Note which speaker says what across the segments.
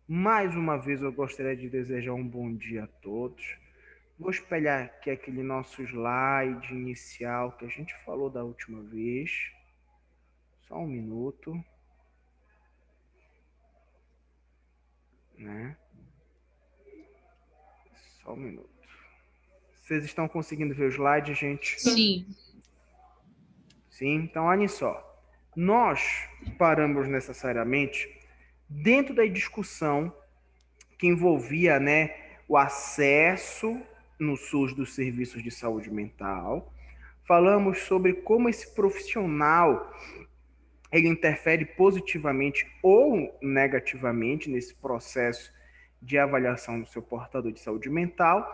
Speaker 1: Mais uma vez eu gostaria de desejar um bom dia a todos. Vou espelhar aqui aquele nosso slide inicial que a gente falou da última vez. Só um minuto, né? Só um minuto. Vocês estão conseguindo ver o slide, gente?
Speaker 2: Sim.
Speaker 1: Sim? Então, olhem só. Nós paramos necessariamente dentro da discussão que envolvia, né, o acesso no SUS dos serviços de saúde mental. Falamos sobre como esse profissional ele interfere positivamente ou negativamente nesse processo de avaliação do seu portador de saúde mental.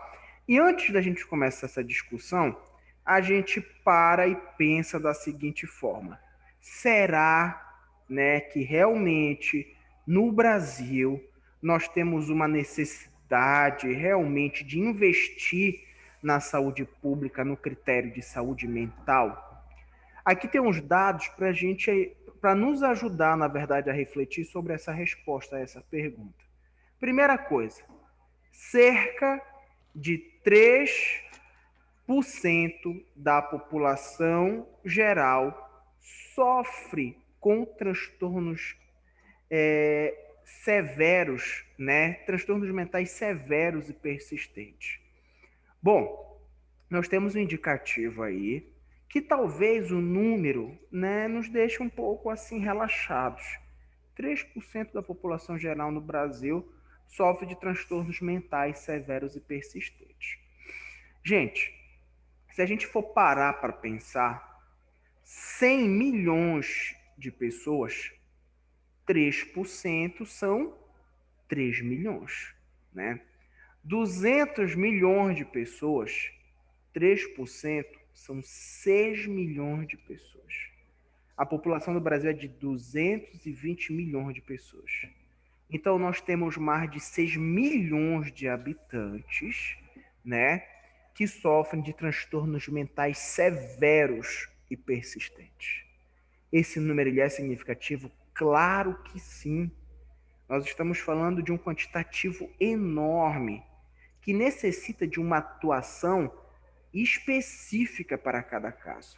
Speaker 1: E antes da gente começar essa discussão, a gente para e pensa da seguinte forma: será, né, que realmente no Brasil nós temos uma necessidade realmente de investir na saúde pública, no critério de saúde mental? Aqui tem uns dados para nos ajudar, na verdade, a refletir sobre essa resposta a essa pergunta. Primeira coisa, cerca de 3% da população geral sofre com transtornos severos, né? Transtornos mentais severos e persistentes. Bom, nós temos um indicativo aí que talvez o número, né, nos deixe um pouco assim relaxados. 3% da população geral no Brasil sofre de transtornos mentais severos e persistentes. Gente, se a gente for parar para pensar, 100 milhões de pessoas, 3% são 3 milhões, né? 200 milhões de pessoas, 3% são 6 milhões de pessoas. A população do Brasil é de 220 milhões de pessoas. Então, nós temos mais de 6 milhões de habitantes, né, que sofrem de transtornos mentais severos e persistentes. Esse número ele é significativo? Claro que sim. Nós estamos falando de um quantitativo enorme que necessita de uma atuação específica para cada caso.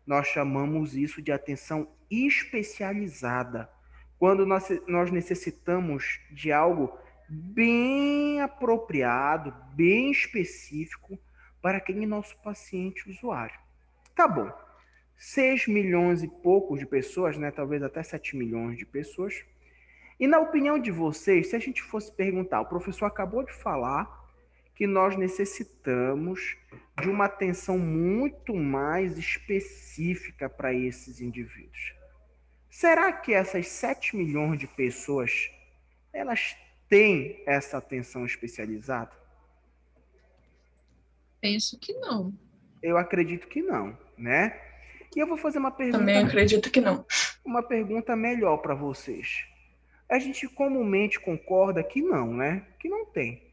Speaker 1: Nós chamamos isso de atenção especializada, quando nós necessitamos de algo bem apropriado, bem específico para aquele nosso paciente usuário. Tá bom, 6 milhões e poucos de pessoas, né, talvez até 7 milhões de pessoas. E na opinião de vocês, se a gente fosse perguntar, o professor acabou de falar que nós necessitamos de uma atenção muito mais específica para esses indivíduos. Será que essas 7 milhões de pessoas, elas têm essa atenção especializada?
Speaker 2: Penso que não.
Speaker 1: Eu acredito que não, né? E eu vou fazer
Speaker 3: Também acredito que não.
Speaker 1: uma pergunta melhor para vocês. A gente comumente concorda que não, né? Que não tem.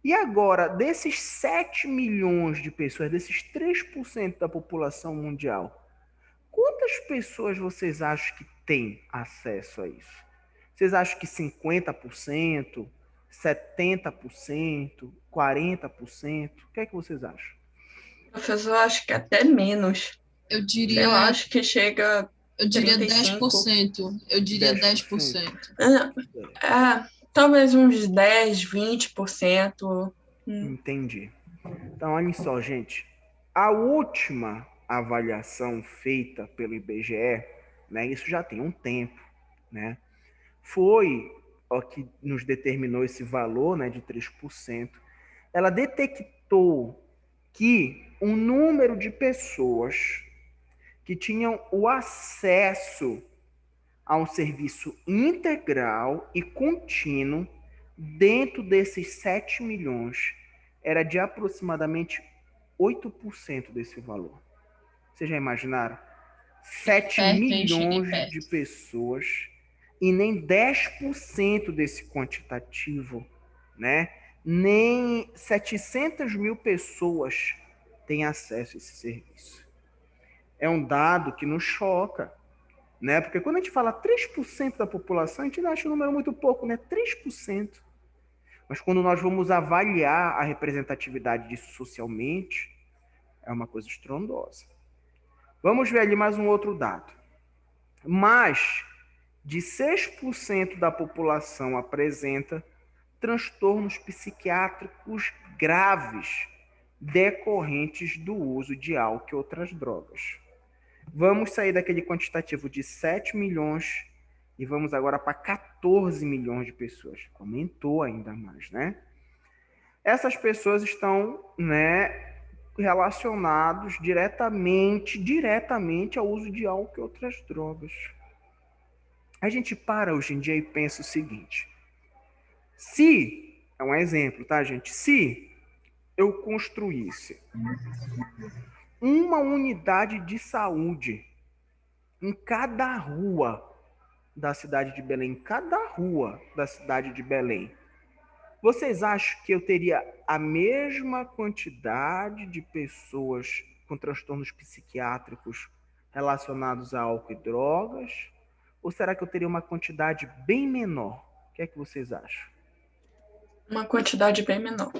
Speaker 1: E agora, desses 7 milhões de pessoas, desses 3% da população mundial, quantas pessoas vocês acham que têm acesso a isso? Vocês acham que 50%, 70%, 40%? O que é que vocês acham?
Speaker 3: Professor, acho que até menos.
Speaker 2: Eu
Speaker 3: Eu
Speaker 2: diria,
Speaker 3: acho que chega a
Speaker 2: eu diria
Speaker 3: 35.
Speaker 2: 10%. Eu diria
Speaker 1: 10%?
Speaker 2: 10%.
Speaker 3: Talvez uns 10, 20%.
Speaker 1: Entendi. Então, olha só, gente. A última avaliação feita pelo IBGE, né, isso já tem um tempo, né, foi o que nos determinou esse valor, né, de 3%. Ela detectou que um número de pessoas que tinham o acesso a um serviço integral e contínuo dentro desses 7 milhões era de aproximadamente 8% desse valor. Vocês já imaginaram? 7
Speaker 2: Perto, hein? Cheguei
Speaker 1: milhões de
Speaker 2: perto.
Speaker 1: pessoas e nem 10% desse quantitativo, né? Nem 700 mil pessoas têm acesso a esse serviço. É um dado que nos choca, né? Porque quando a gente fala 3% da população, a gente não acha um número muito pouco, né? 3%. Mas quando nós vamos avaliar a representatividade disso socialmente, é uma coisa estrondosa. Vamos ver ali mais um outro dado. Mais de 6% da população apresenta transtornos psiquiátricos graves decorrentes do uso de álcool e outras drogas. Vamos sair daquele quantitativo de 7 milhões e vamos agora para 14 milhões de pessoas. Aumentou ainda mais, né? Essas pessoas estão, né, relacionados diretamente ao uso de álcool e outras drogas. A gente para hoje em dia e pensa o seguinte: se, é um exemplo, tá, gente? Se eu construísse uma unidade de saúde em cada rua da cidade de Belém, em cada rua da cidade de Belém, vocês acham que eu teria a mesma quantidade de pessoas com transtornos psiquiátricos relacionados a álcool e drogas? Ou será que eu teria uma quantidade bem menor? O que é que vocês acham?
Speaker 3: Uma quantidade bem menor.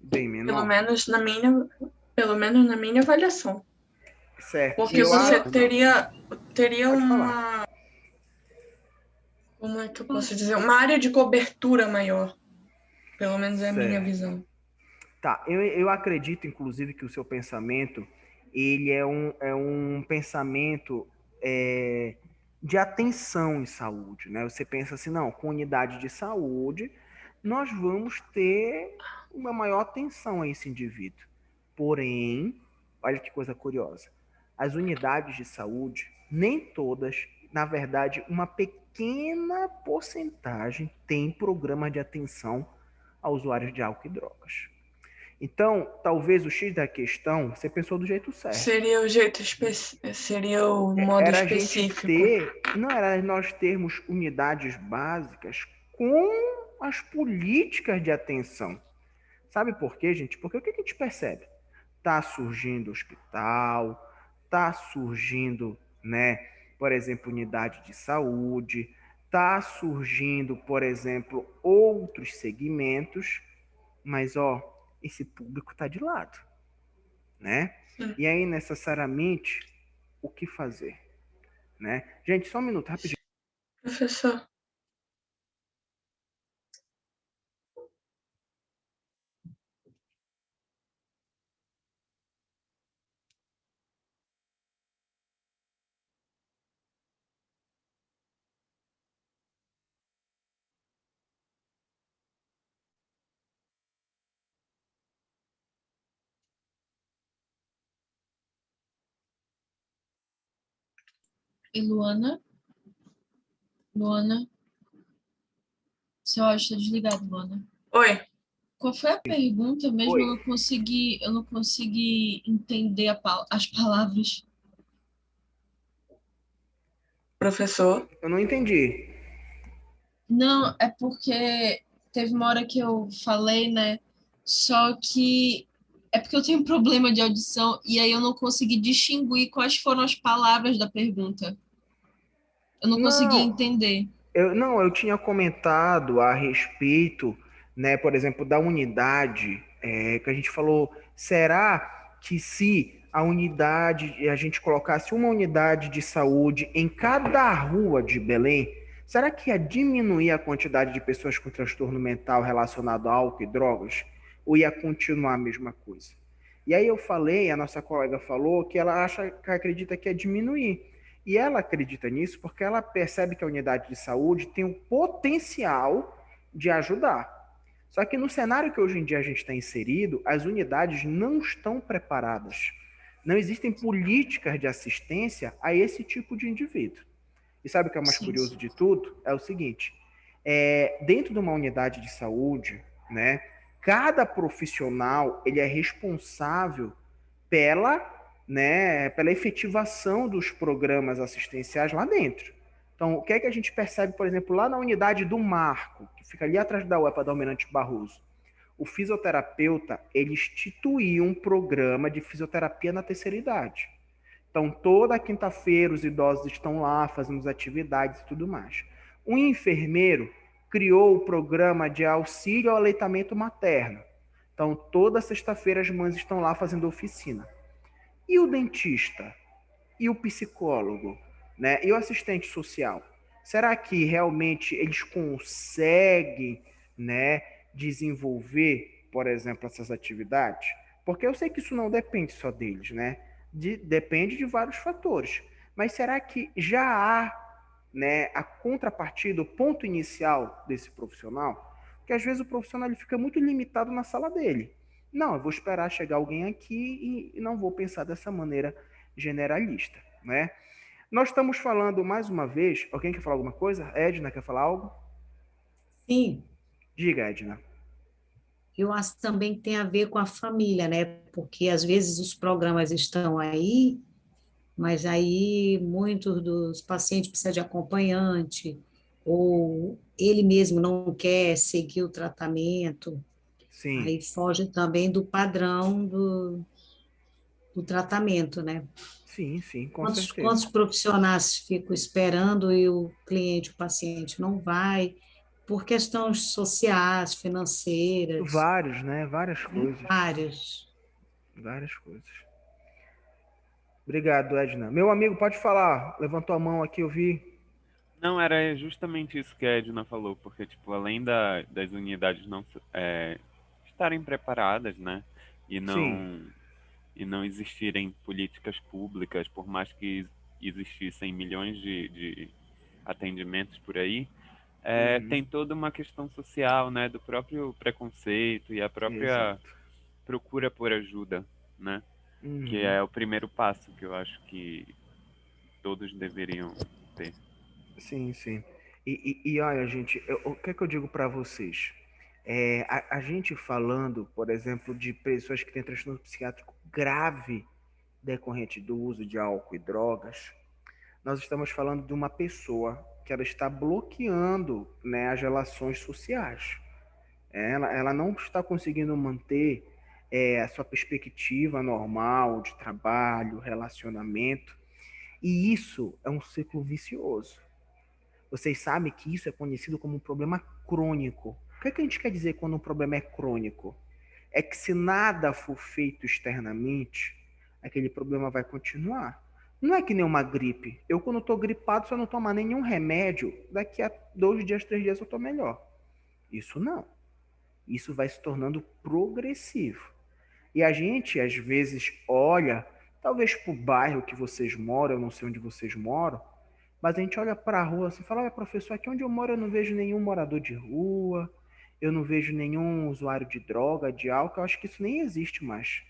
Speaker 1: Bem menor?
Speaker 3: Pelo menos na minha avaliação.
Speaker 1: Certo.
Speaker 3: Porque você teria uma... Como é que eu posso dizer? Uma área de cobertura maior. Pelo menos é a minha visão.
Speaker 1: Tá, eu acredito, inclusive, que o seu pensamento, ele é um pensamento de atenção em saúde, né? Você pensa assim, não, com unidade de saúde, nós vamos ter uma maior atenção a esse indivíduo. Porém, olha que coisa curiosa, as unidades de saúde, nem todas, na verdade, uma pequena porcentagem tem programa de atenção a usuários de álcool e drogas. Então, talvez o X da questão, você pensou do jeito certo.
Speaker 3: Seria o modo
Speaker 1: era
Speaker 3: específico.
Speaker 1: Não era nós termos unidades básicas com as políticas de atenção. Sabe por quê, gente? Porque o que a gente percebe? Tá surgindo hospital, tá surgindo, né, por exemplo, unidade de saúde, tá surgindo, por exemplo, outros segmentos, mas esse público está de lado, né? E aí, necessariamente, o que fazer, né? Gente, só um minuto, rapidinho.
Speaker 3: Professor.
Speaker 2: E Luana? Luana? Seu áudio está desligado, Luana.
Speaker 3: Oi.
Speaker 2: Qual foi a pergunta mesmo?
Speaker 1: Oi.
Speaker 2: Eu não consegui entender as palavras.
Speaker 3: Professor?
Speaker 1: Eu não entendi.
Speaker 2: Não, é porque teve uma hora que eu falei, né? Só que é porque eu tenho um problema de audição e aí eu não consegui distinguir quais foram as palavras da pergunta. Eu não consegui entender.
Speaker 1: Eu tinha comentado a respeito, né, por exemplo, da unidade, que a gente falou, será que se a gente colocasse uma unidade de saúde em cada rua de Belém, será que ia diminuir a quantidade de pessoas com transtorno mental relacionado a álcool e drogas? Ou ia continuar a mesma coisa? E aí eu falei, a nossa colega falou que ela acredita que ia diminuir. E ela acredita nisso porque ela percebe que a unidade de saúde tem o potencial de ajudar. Só que no cenário que hoje em dia a gente está inserido, as unidades não estão preparadas. Não existem políticas de assistência a esse tipo de indivíduo. E sabe o que é o mais curioso de tudo? É o seguinte, dentro de uma unidade de saúde, né, cada profissional ele é responsável pela efetivação dos programas assistenciais lá dentro. Então, o que é que a gente percebe, por exemplo, lá na unidade do Marco, que fica ali atrás da UEPA da Almirante Barroso? O fisioterapeuta, ele instituiu um programa de fisioterapia na terceira idade. Então, toda quinta-feira os idosos estão lá fazendo as atividades e tudo mais. Um enfermeiro criou o programa de auxílio ao aleitamento materno. Então, toda sexta-feira as mães estão lá fazendo oficina. E o dentista? E o psicólogo? Né? E o assistente social? Será que realmente eles conseguem, né, desenvolver, por exemplo, essas atividades? Porque eu sei que isso não depende só deles, né? Depende de vários fatores. Mas será que já há, né, a contrapartida, o ponto inicial desse profissional? Porque às vezes o profissional ele fica muito limitado na sala dele. Não, eu vou esperar chegar alguém aqui e não vou pensar dessa maneira generalista, né? Nós estamos falando mais uma vez. Alguém quer falar alguma coisa? Edna, quer falar algo?
Speaker 4: Sim,
Speaker 1: Diga, Edna.
Speaker 4: eu acho também que tem a ver com a família, né? Porque às vezes os programas estão aí, mas aí muitos dos pacientes precisam de acompanhante, ou ele mesmo não quer seguir o tratamento,
Speaker 1: Sim,
Speaker 4: aí foge também do padrão do tratamento, né?
Speaker 1: sim, sim, com certeza.
Speaker 4: Quantos profissionais ficam esperando e o cliente, o paciente não vai, por questões sociais, financeiras,
Speaker 1: Vários, né? Várias coisas.
Speaker 4: várias.
Speaker 1: Várias coisas. Obrigado, Edna. Meu amigo, pode falar. Levantou a mão aqui, eu vi.
Speaker 5: Não, era justamente isso que a Edna falou, porque, tipo, além das unidades não estarem preparadas, né, e
Speaker 1: Sim.
Speaker 5: não, e não existirem políticas públicas, por mais que existissem milhões de atendimentos por aí,
Speaker 1: Uhum.
Speaker 5: tem toda uma questão social, né, do próprio preconceito e a própria
Speaker 1: Exato.
Speaker 5: procura por ajuda, né, que
Speaker 1: Uhum.
Speaker 5: é o primeiro passo que eu acho que todos deveriam ter.
Speaker 1: Sim, sim. E olha, gente, o que é que eu digo para vocês? A gente falando, por exemplo, de pessoas que têm transtorno psiquiátrico grave decorrente do uso de álcool e drogas, nós estamos falando de uma pessoa que ela está bloqueando, né, as relações sociais. Ela não está conseguindo manter a sua perspectiva normal de trabalho, relacionamento, e isso é um ciclo vicioso. Vocês sabem que isso é conhecido como um problema crônico. O que é que a gente quer dizer quando um problema é crônico? É que se nada for feito externamente, aquele problema vai continuar. Não é que nem uma gripe. Eu, quando estou gripado, se eu não tomar nenhum remédio, daqui a 2 dias, 3 dias eu estou melhor. Isso não. Isso vai se tornando progressivo. E a gente, às vezes, olha, talvez para o bairro que vocês moram, eu não sei onde vocês moram, mas a gente olha para a rua assim e fala: olha, professor, aqui onde eu moro eu não vejo nenhum morador de rua, eu não vejo nenhum usuário de droga, de álcool, eu acho que isso nem existe mais.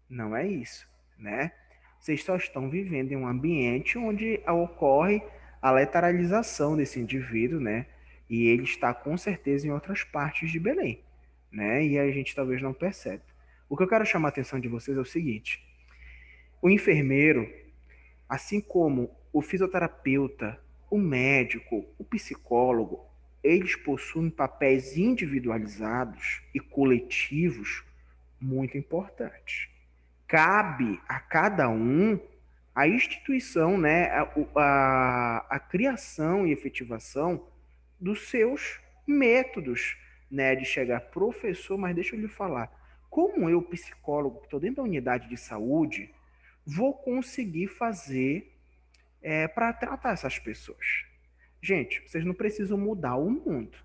Speaker 1: Não é isso, né? Vocês só estão vivendo em um ambiente onde ocorre a letaralização desse indivíduo, né? E ele está com certeza em outras partes de Belém, né? E a gente talvez não percebe. O que eu quero chamar a atenção de vocês é o seguinte: o enfermeiro, assim como o fisioterapeuta, o médico, o psicólogo, eles possuem papéis individualizados e coletivos muito importantes. Cabe a cada um a instituição, né, a criação e efetivação dos seus métodos, né, de chegar professor, mas deixa eu lhe falar, como eu, psicólogo, que estou dentro da unidade de saúde, vou conseguir fazer para tratar essas pessoas? Gente, vocês não precisam mudar o mundo.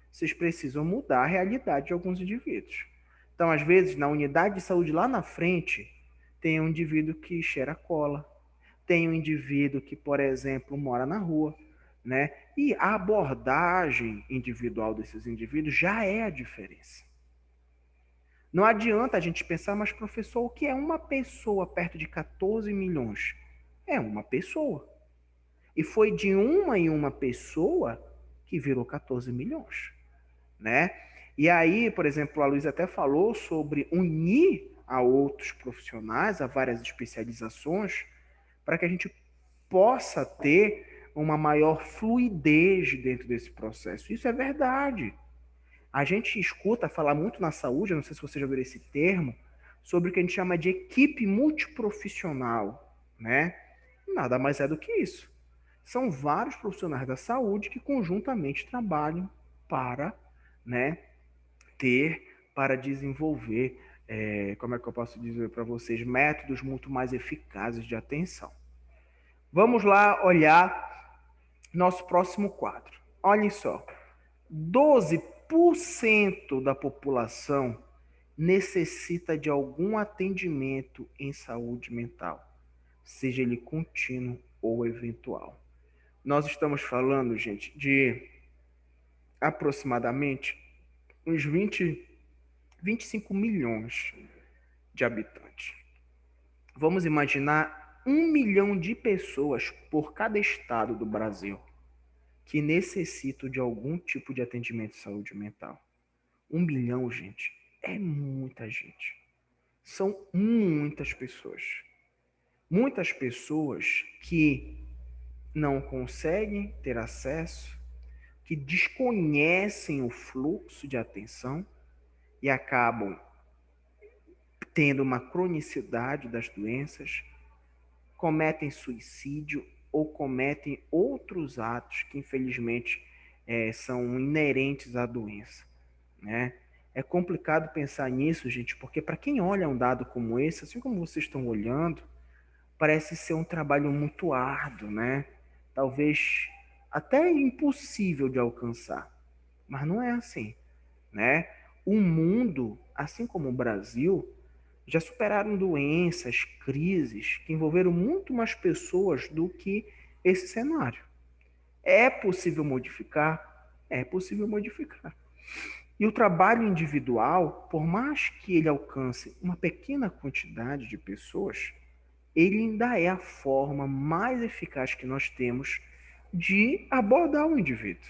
Speaker 1: Vocês precisam mudar a realidade de alguns indivíduos. Então, às vezes, na unidade de saúde lá na frente, tem um indivíduo que cheira cola, tem um indivíduo que, por exemplo, mora na rua, né? E a abordagem individual desses indivíduos já é a diferença. Não adianta a gente pensar, mas professor, o que é uma pessoa perto de 14 milhões? É uma pessoa. E foi de uma em uma pessoa que virou 14 milhões, né? E aí, por exemplo, a Luísa até falou sobre unir a outros profissionais, a várias especializações, para que a gente possa ter uma maior fluidez dentro desse processo. Isso é verdade. A gente escuta falar muito na saúde, eu não sei se você já ouviu esse termo, sobre o que a gente chama de equipe multiprofissional. né? Nada mais é do que isso. São vários profissionais da saúde que conjuntamente trabalham para, né, para desenvolver, como é que eu posso dizer para vocês, métodos muito mais eficazes de atenção. Vamos lá olhar nosso próximo quadro. Olhem só, 12% da população necessita de algum atendimento em saúde mental, seja ele contínuo ou eventual. Nós estamos falando, gente, de aproximadamente uns 25 milhões de habitantes. Vamos imaginar 1 milhão de pessoas por cada estado do Brasil que necessitam de algum tipo de atendimento de saúde mental. 1 milhão, gente, é muita gente. São muitas pessoas. Muitas pessoas que não conseguem ter acesso, que desconhecem o fluxo de atenção e acabam tendo uma cronicidade das doenças, cometem suicídio ou cometem outros atos que, infelizmente, são inerentes à doença, né? É complicado pensar nisso, gente, porque para quem olha um dado como esse, assim como vocês estão olhando, parece ser um trabalho muito árduo, né? Talvez até impossível de alcançar, mas não é assim, né? O mundo, assim como o Brasil, já superaram doenças, crises que envolveram muito mais pessoas do que esse cenário. É possível modificar? É possível modificar. E o trabalho individual, por mais que ele alcance uma pequena quantidade de pessoas, ele ainda é a forma mais eficaz que nós temos de abordar o indivíduo,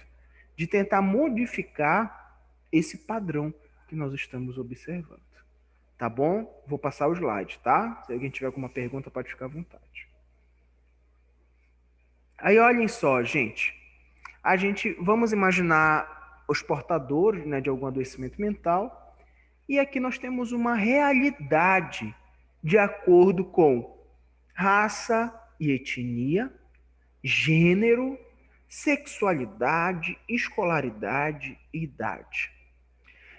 Speaker 1: de tentar modificar esse padrão que nós estamos observando. Tá bom? Vou passar o slide, tá? Se alguém tiver alguma pergunta, pode ficar à vontade. Aí olhem só, gente. Vamos imaginar os portadores, né, de algum adoecimento mental. E aqui nós temos uma realidade de acordo com raça e etnia, gênero, sexualidade, escolaridade e idade.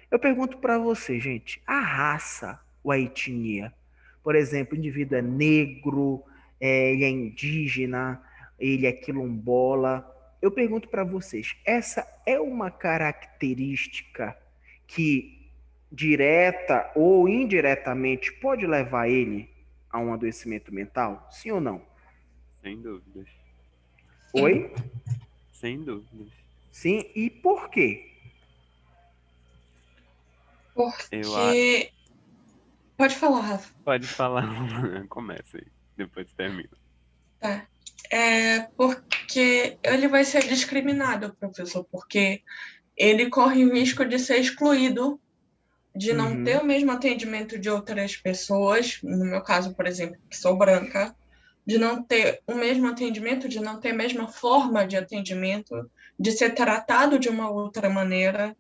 Speaker 1: Eu pergunto para você, gente, a raça ou a etnia? Por exemplo, o indivíduo é negro, ele é indígena, ele é quilombola. Eu pergunto para vocês, essa é uma característica que direta ou indiretamente pode levar ele a um adoecimento mental? Sim ou não?
Speaker 5: Sem dúvidas.
Speaker 1: Oi?
Speaker 5: Sem dúvidas.
Speaker 1: Sim, e por quê?
Speaker 3: Porque. Pode falar, Rafa.
Speaker 5: Pode falar. Começa aí, depois termina.
Speaker 3: Tá. Porque ele vai ser discriminado, professor, porque ele corre o risco de ser excluído, de não ter o mesmo atendimento de outras pessoas, no meu caso, por exemplo, que sou branca, de não ter o mesmo atendimento, de não ter a mesma forma de atendimento, de ser tratado de uma outra maneira.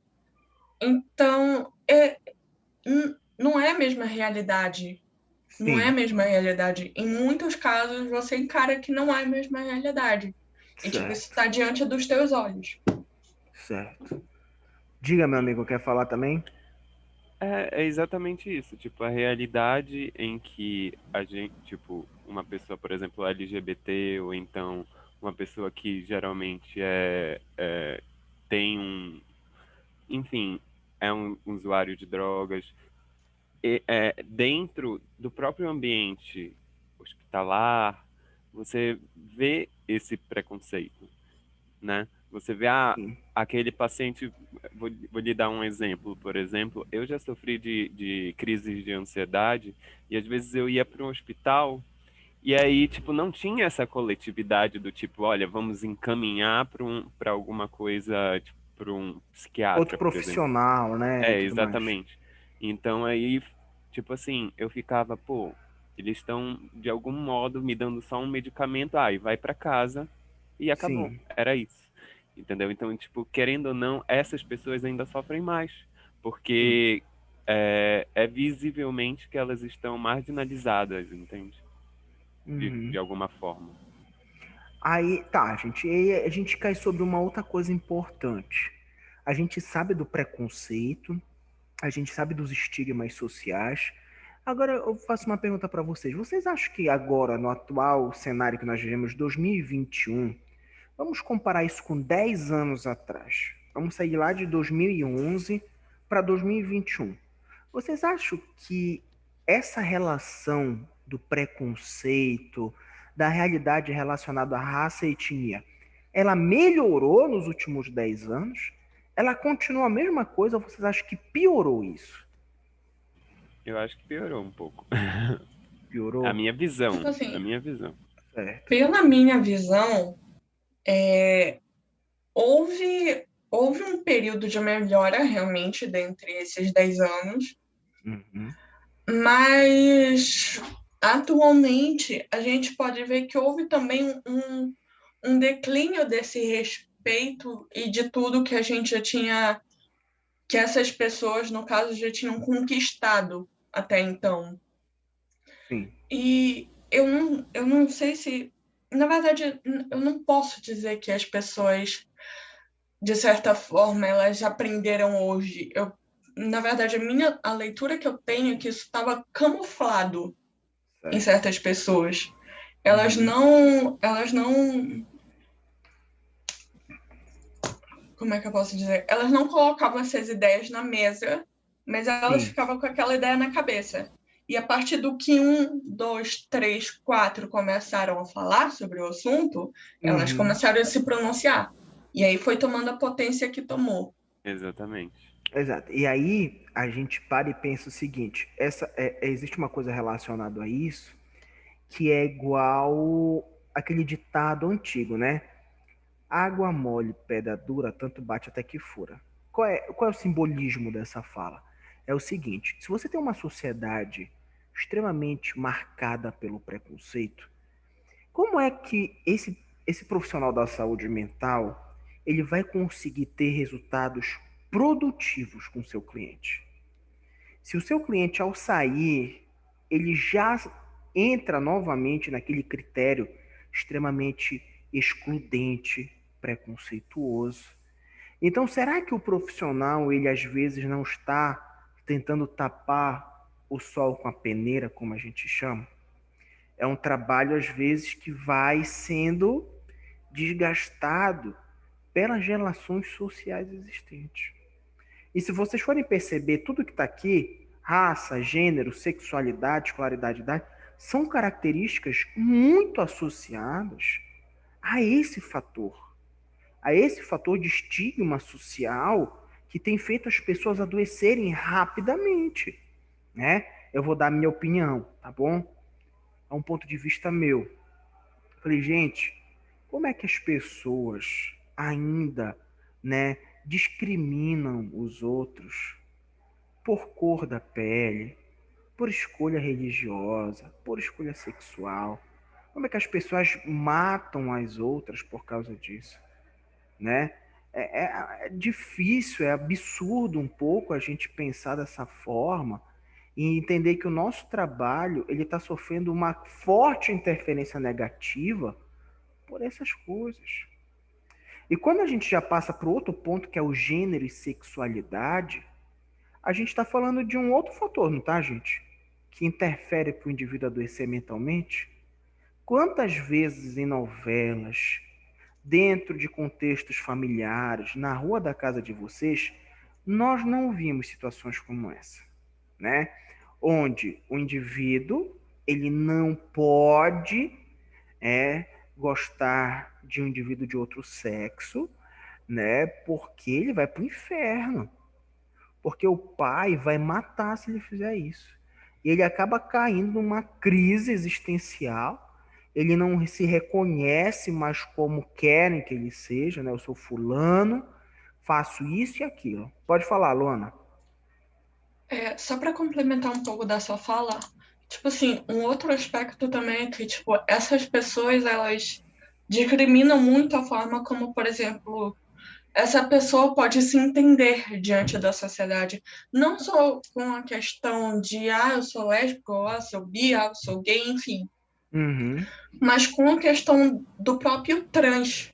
Speaker 3: Então, não é a mesma realidade. Não é a
Speaker 1: Sim,
Speaker 3: mesma realidade. Em muitos casos, você encara que não é a mesma realidade. E, tipo, isso
Speaker 1: certo,
Speaker 3: está diante dos teus olhos.
Speaker 1: certo. Diga, meu amigo, quer falar também?
Speaker 5: É exatamente isso, tipo, a realidade em que a gente, tipo, uma pessoa, por exemplo, LGBT, ou então uma pessoa que geralmente tem enfim, é um usuário de drogas, dentro do próprio ambiente hospitalar, você vê esse preconceito, né? Você vê,
Speaker 1: Sim.
Speaker 5: aquele paciente, vou lhe dar um exemplo, por exemplo, eu já sofri de crises de ansiedade e às vezes eu ia para um hospital e aí, tipo, não tinha essa coletividade do tipo, olha, vamos encaminhar para alguma coisa, tipo, para um
Speaker 1: Outro
Speaker 5: psiquiatra, por exemplo.
Speaker 1: profissional, né, e tudo mais.
Speaker 5: Exatamente. Então aí, tipo assim, eu ficava, pô, eles estão de algum modo me dando só um medicamento, e vai para casa e acabou.
Speaker 1: Sim,
Speaker 5: Era isso. Entendeu? Então, tipo, querendo ou não, essas pessoas ainda sofrem mais,
Speaker 1: sim.
Speaker 5: porque é visivelmente que elas estão marginalizadas, entende? de alguma forma.
Speaker 1: Aí, tá, a gente cai sobre uma outra coisa importante. A gente sabe do preconceito, a gente sabe dos estigmas sociais. Agora eu faço uma pergunta para vocês. Vocês acham que agora, no atual cenário que nós vivemos, 2021, vamos comparar isso com 10 anos atrás? Vamos sair lá de 2011 para 2021. Vocês acham que essa relação do preconceito, da realidade relacionada à raça e etnia, ela melhorou nos últimos 10 anos? Ela continua a mesma coisa ou vocês acham que piorou isso?
Speaker 5: Eu acho que piorou um pouco.
Speaker 1: Piorou?
Speaker 5: A minha visão.
Speaker 3: Tipo assim,
Speaker 5: A minha visão.
Speaker 1: Certo.
Speaker 3: pela minha visão, houve um período de melhora realmente dentre esses 10 anos,
Speaker 1: Uhum.
Speaker 3: mas atualmente a gente pode ver que houve também um declínio desse respeito e de tudo que a gente já tinha, que essas pessoas, no caso, já tinham conquistado até então.
Speaker 1: Sim.
Speaker 3: E eu não sei se, na verdade, eu não posso dizer que as pessoas, de certa forma, elas aprenderam hoje. Na verdade, a leitura que eu tenho é que isso estava camuflado em
Speaker 1: Certo.
Speaker 3: certas pessoas. Elas não, como é que eu posso dizer? Elas não colocavam essas ideias na mesa, mas elas
Speaker 1: Sim.
Speaker 3: ficavam com aquela ideia na cabeça. E a partir do que 1, 2, 3, 4 começaram a falar sobre o assunto, elas começaram a se pronunciar. E aí foi tomando a potência que tomou.
Speaker 5: Exatamente.
Speaker 1: Exato. E aí a gente para e pensa o seguinte: existe uma coisa relacionada a isso que é igual aquele ditado antigo, né? Água mole, pedra dura, tanto bate até que fura. Qual é o simbolismo dessa fala? É o seguinte: se você tem uma sociedade extremamente marcada pelo preconceito, como é que esse profissional da saúde mental ele vai conseguir ter resultados produtivos com seu cliente? Se o seu cliente, ao sair, ele já entra novamente naquele critério extremamente excludente, preconceituoso. Então, será que o profissional, ele às vezes não está tentando tapar o sol com a peneira, como a gente chama? É um trabalho, às vezes, que vai sendo desgastado pelas relações sociais existentes. E se vocês forem perceber, tudo que está aqui, raça, gênero, sexualidade, escolaridade, idade, são características muito associadas a esse fator de estigma social que tem feito as pessoas adoecerem rapidamente, né? Eu vou dar a minha opinião, tá bom? É um ponto de vista meu. Eu falei, gente, como é que as pessoas ainda, né, discriminam os outros por cor da pele, por escolha religiosa, por escolha sexual? Como é que as pessoas matam as outras por causa disso, né? É difícil, é absurdo um pouco a gente pensar dessa forma e entender que o nosso trabalho ele está sofrendo uma forte interferência negativa por essas coisas. E quando a gente já passa para o outro ponto, que é o gênero e sexualidade, a gente está falando de um outro fator, não tá, gente? Que interfere para o indivíduo adoecer mentalmente. Quantas vezes em novelas, dentro de contextos familiares, na rua da casa de vocês, nós não vimos situações como essa, né? Onde o indivíduo ele não pode gostar de um indivíduo de outro sexo, né? Porque ele vai para o inferno. Porque o pai vai matar se ele fizer isso. E ele acaba caindo numa crise existencial. Ele não se reconhece mais como querem que ele seja, né? Eu sou fulano, faço isso e aquilo. Pode falar, Luana.
Speaker 3: Só para complementar um pouco da sua fala, tipo assim, um outro aspecto também é que, tipo, essas pessoas, elas discriminam muito a forma como, por exemplo, essa pessoa pode se entender diante da sociedade. Não só com a questão de, eu sou lésbico, ou eu sou bi, eu sou gay, enfim.
Speaker 1: Uhum.
Speaker 3: mas com a questão do próprio trans.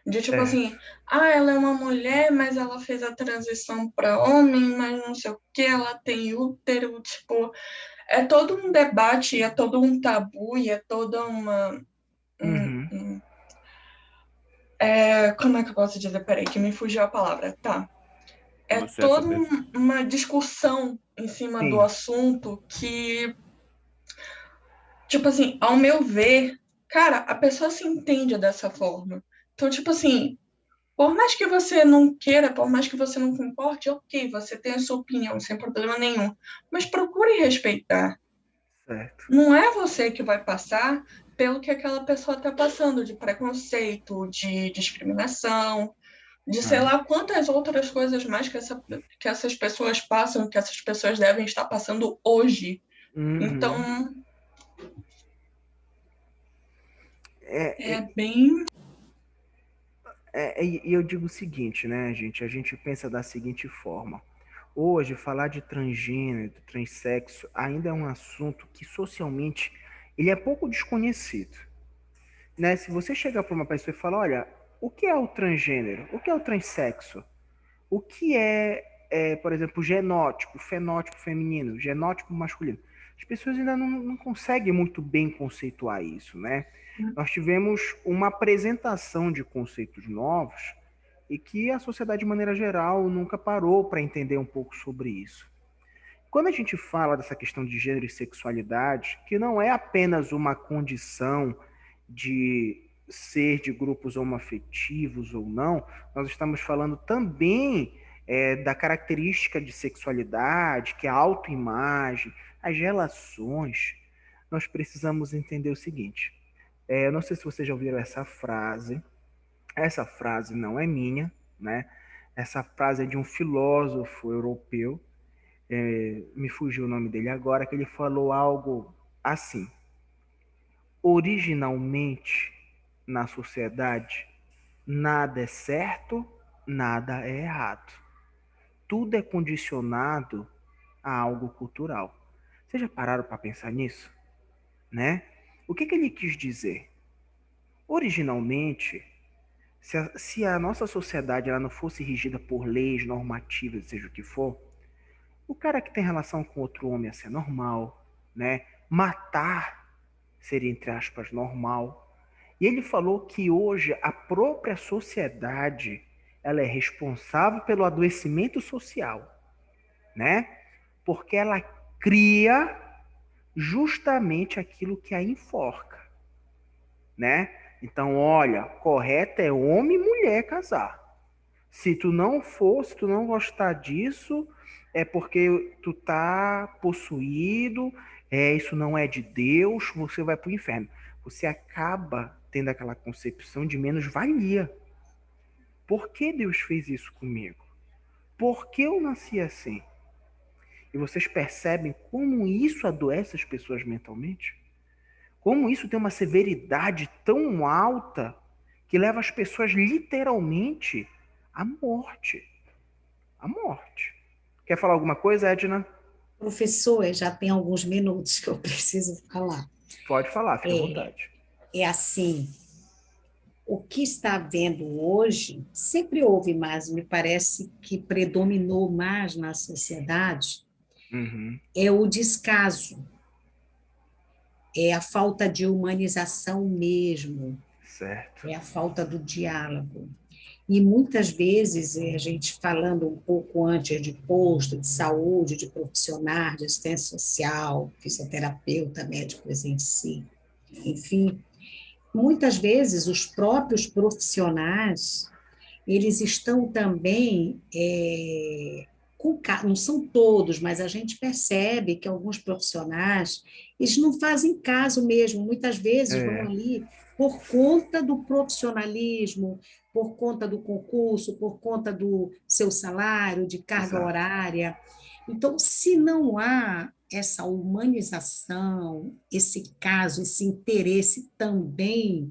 Speaker 3: De tipo
Speaker 1: Certo.
Speaker 3: assim, ela é uma mulher, mas ela fez a transição para homem, mas não sei o que, ela tem útero, tipo, é todo um debate, é todo um tabu, e é toda uma.
Speaker 1: Uhum.
Speaker 3: Como é que eu posso dizer? Peraí, que me fugiu a palavra. Tá. É
Speaker 5: Como se essa
Speaker 3: toda
Speaker 5: pessoa.
Speaker 3: uma discussão em cima do
Speaker 1: Sim.
Speaker 3: assunto que, tipo assim, ao meu ver, cara, a pessoa se entende dessa forma. Então, tipo assim, por mais que você não queira, por mais que você não concorde, ok, você tem a sua opinião, sem problema nenhum. Mas procure respeitar.
Speaker 1: Certo.
Speaker 3: Não é você que vai passar pelo que aquela pessoa está passando, de preconceito, de discriminação, de sei
Speaker 1: Ah.
Speaker 3: lá quantas outras coisas mais que essas pessoas passam, que essas pessoas devem estar passando hoje.
Speaker 1: Uhum.
Speaker 3: Então,
Speaker 1: É,
Speaker 3: é bem.
Speaker 1: e eu digo o seguinte, né, gente? A gente pensa da seguinte forma. Hoje, falar de transgênero, de transexo, ainda é um assunto que socialmente ele é pouco desconhecido, né? Se você chegar para uma pessoa e falar, olha, o que é o transgênero? O que é o transexo? O que por exemplo, genótipo, fenótipo feminino, genótipo masculino? As pessoas ainda não conseguem muito bem conceituar isso, né? Nós tivemos uma apresentação de conceitos novos e que a sociedade, de maneira geral, nunca parou para entender um pouco sobre isso. Quando a gente fala dessa questão de gênero e sexualidade, que não é apenas uma condição de ser de grupos homoafetivos ou não, nós estamos falando também da característica de sexualidade, que é a autoimagem, as relações. Nós precisamos entender o seguinte: eu não sei se vocês já ouviram essa frase não é minha, né? Essa frase é de um filósofo europeu, me fugiu o nome dele agora, que ele falou algo assim: originalmente, na sociedade, nada é certo, nada é errado. Tudo é condicionado a algo cultural. Vocês já pararam para pensar nisso? Né? O que ele quis dizer? Originalmente, se a nossa sociedade ela não fosse regida por leis normativas, seja o que for, o cara que tem relação com outro homem ia ser normal, né? Matar seria, entre aspas, normal. E ele falou que hoje a própria sociedade ela é responsável pelo adoecimento social, né? Porque ela cria justamente aquilo que a enforca, né? Então, olha, correto é homem e mulher casar. Se tu não gostar disso, é porque tu tá possuído, isso não é de Deus, você vai pro inferno. Você acaba tendo aquela concepção de menos-valia. Por que Deus fez isso comigo? Por que eu nasci assim? E vocês percebem como isso adoece as pessoas mentalmente? Como isso tem uma severidade tão alta que leva as pessoas literalmente à morte. À morte. Quer falar alguma coisa, Edna?
Speaker 4: Professor, já tem alguns minutos que eu preciso falar.
Speaker 1: Pode falar, fica à
Speaker 4: É,
Speaker 1: vontade.
Speaker 4: é assim, o que está havendo hoje, sempre houve, mas me parece que predominou mais na sociedade,
Speaker 1: Uhum,
Speaker 4: é o descaso, é a falta de humanização mesmo,
Speaker 1: certo.
Speaker 4: é a falta do diálogo. E muitas vezes, a gente falando um pouco antes de posto de saúde, de profissionais, de assistência social, fisioterapeuta, médicos em si, enfim, muitas vezes os próprios profissionais, eles estão também, não são todos, mas a gente percebe que alguns profissionais, eles não fazem caso mesmo, muitas vezes vão
Speaker 1: É,
Speaker 4: ali por conta do profissionalismo, por conta do concurso, por conta do seu salário, de carga
Speaker 1: exato.
Speaker 4: horária. Então, se não há essa humanização, esse caso, esse interesse também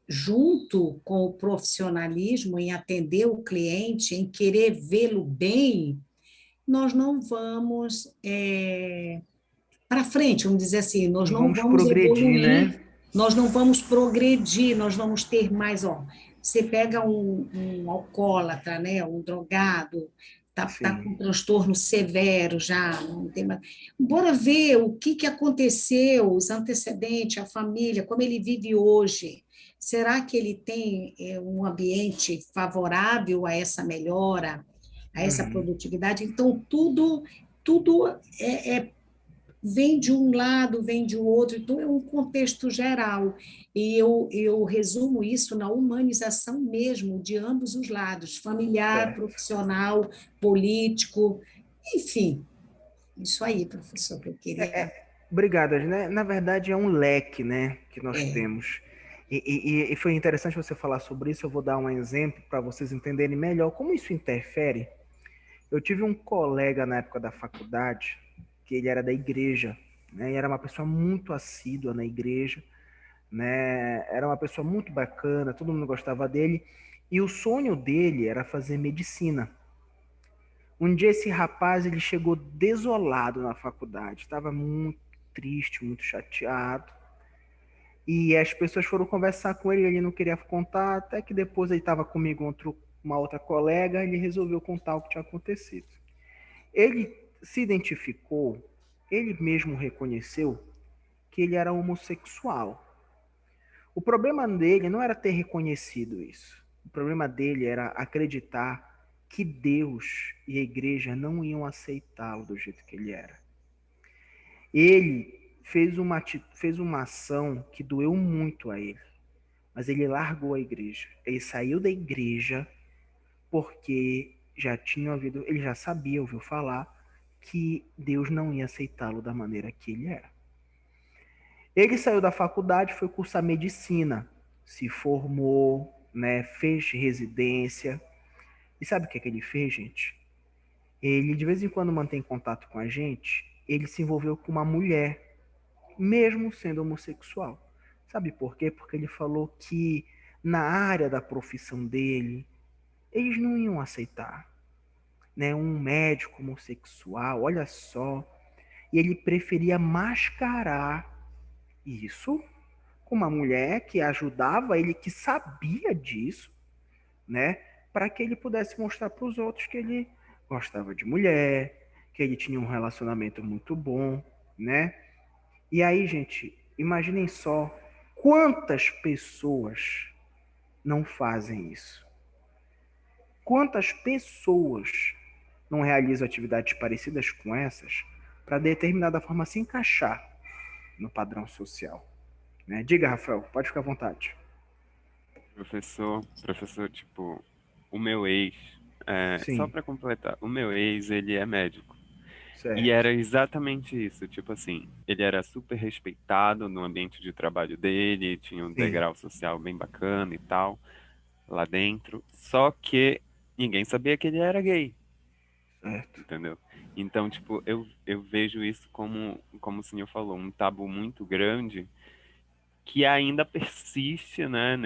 Speaker 4: junto com o profissionalismo em atender o cliente, em querer vê-lo bem, nós não vamos para frente, vamos dizer assim, nós não
Speaker 1: Vamos
Speaker 4: vamos
Speaker 1: progredir,
Speaker 4: evoluir,
Speaker 1: né?
Speaker 4: nós não vamos progredir, nós vamos ter mais, ó, você pega um alcoólatra, né, um drogado, tá com
Speaker 1: Sim.
Speaker 4: um transtorno severo já, não tem mais. Bora ver o que aconteceu, os antecedentes, a família, como ele vive hoje. Será que ele tem um ambiente favorável a essa melhora, a essa
Speaker 1: Uhum.
Speaker 4: produtividade? Então, tudo vem de um lado, vem de outro, então é um contexto geral. E eu resumo isso na humanização mesmo, de ambos os lados, familiar,
Speaker 1: Certo.
Speaker 4: profissional, político, enfim. Isso aí, professor, que eu queria.
Speaker 1: Obrigado, né? Na verdade, é um leque, né, que nós
Speaker 4: É,
Speaker 1: temos. E foi interessante você falar sobre isso. Eu vou dar um exemplo para vocês entenderem melhor como isso interfere. Eu tive um colega na época da faculdade, que ele era da igreja, né? E era uma pessoa muito assídua na igreja, né? Era uma pessoa muito bacana, todo mundo gostava dele. E o sonho dele era fazer medicina. Um dia esse rapaz ele chegou desolado na faculdade, estava muito triste, muito chateado. E as pessoas foram conversar com ele, ele não queria contar, até que depois ele estava comigo uma outra colega, ele resolveu contar o que tinha acontecido. Ele se identificou, ele mesmo reconheceu que ele era homossexual. O problema dele não era ter reconhecido isso. O problema dele era acreditar que Deus e a igreja não iam aceitá-lo do jeito que ele era. Ele fez uma ação que doeu muito a ele, mas ele largou a igreja. Ele saiu da igreja porque já tinha ouvido, ele já sabia, ouviu falar que Deus não ia aceitá-lo da maneira que ele era. Ele saiu da faculdade, foi cursar medicina, se formou, né, fez residência. E sabe o que é que ele fez, gente? Ele de vez em quando mantém contato com a gente. Ele se envolveu com uma mulher, mesmo sendo homossexual. Sabe por quê? Porque ele falou que na área da profissão dele, eles não iam aceitar, né, um médico homossexual, olha só. E ele preferia mascarar isso com uma mulher que ajudava ele, que sabia disso, né? Para que ele pudesse mostrar para os outros que ele gostava de mulher, que ele tinha um relacionamento muito bom, né? E aí, gente, imaginem só quantas pessoas não fazem isso. Quantas pessoas não realizam atividades parecidas com essas para determinada forma se encaixar no padrão social, né? Diga, Rafael, pode ficar à vontade.
Speaker 5: Professor, tipo, o meu ex, só
Speaker 1: Sim,
Speaker 5: para completar, o meu ex, ele é médico. E
Speaker 1: certo.
Speaker 5: era exatamente isso, tipo assim, ele era super respeitado no ambiente de trabalho dele, tinha um
Speaker 1: Sim,
Speaker 5: degrau social bem bacana e tal, lá dentro, só que ninguém sabia que ele era gay,
Speaker 1: certo.
Speaker 5: entendeu? Então, tipo, eu vejo isso como o senhor falou, um tabu muito grande que ainda persiste, né,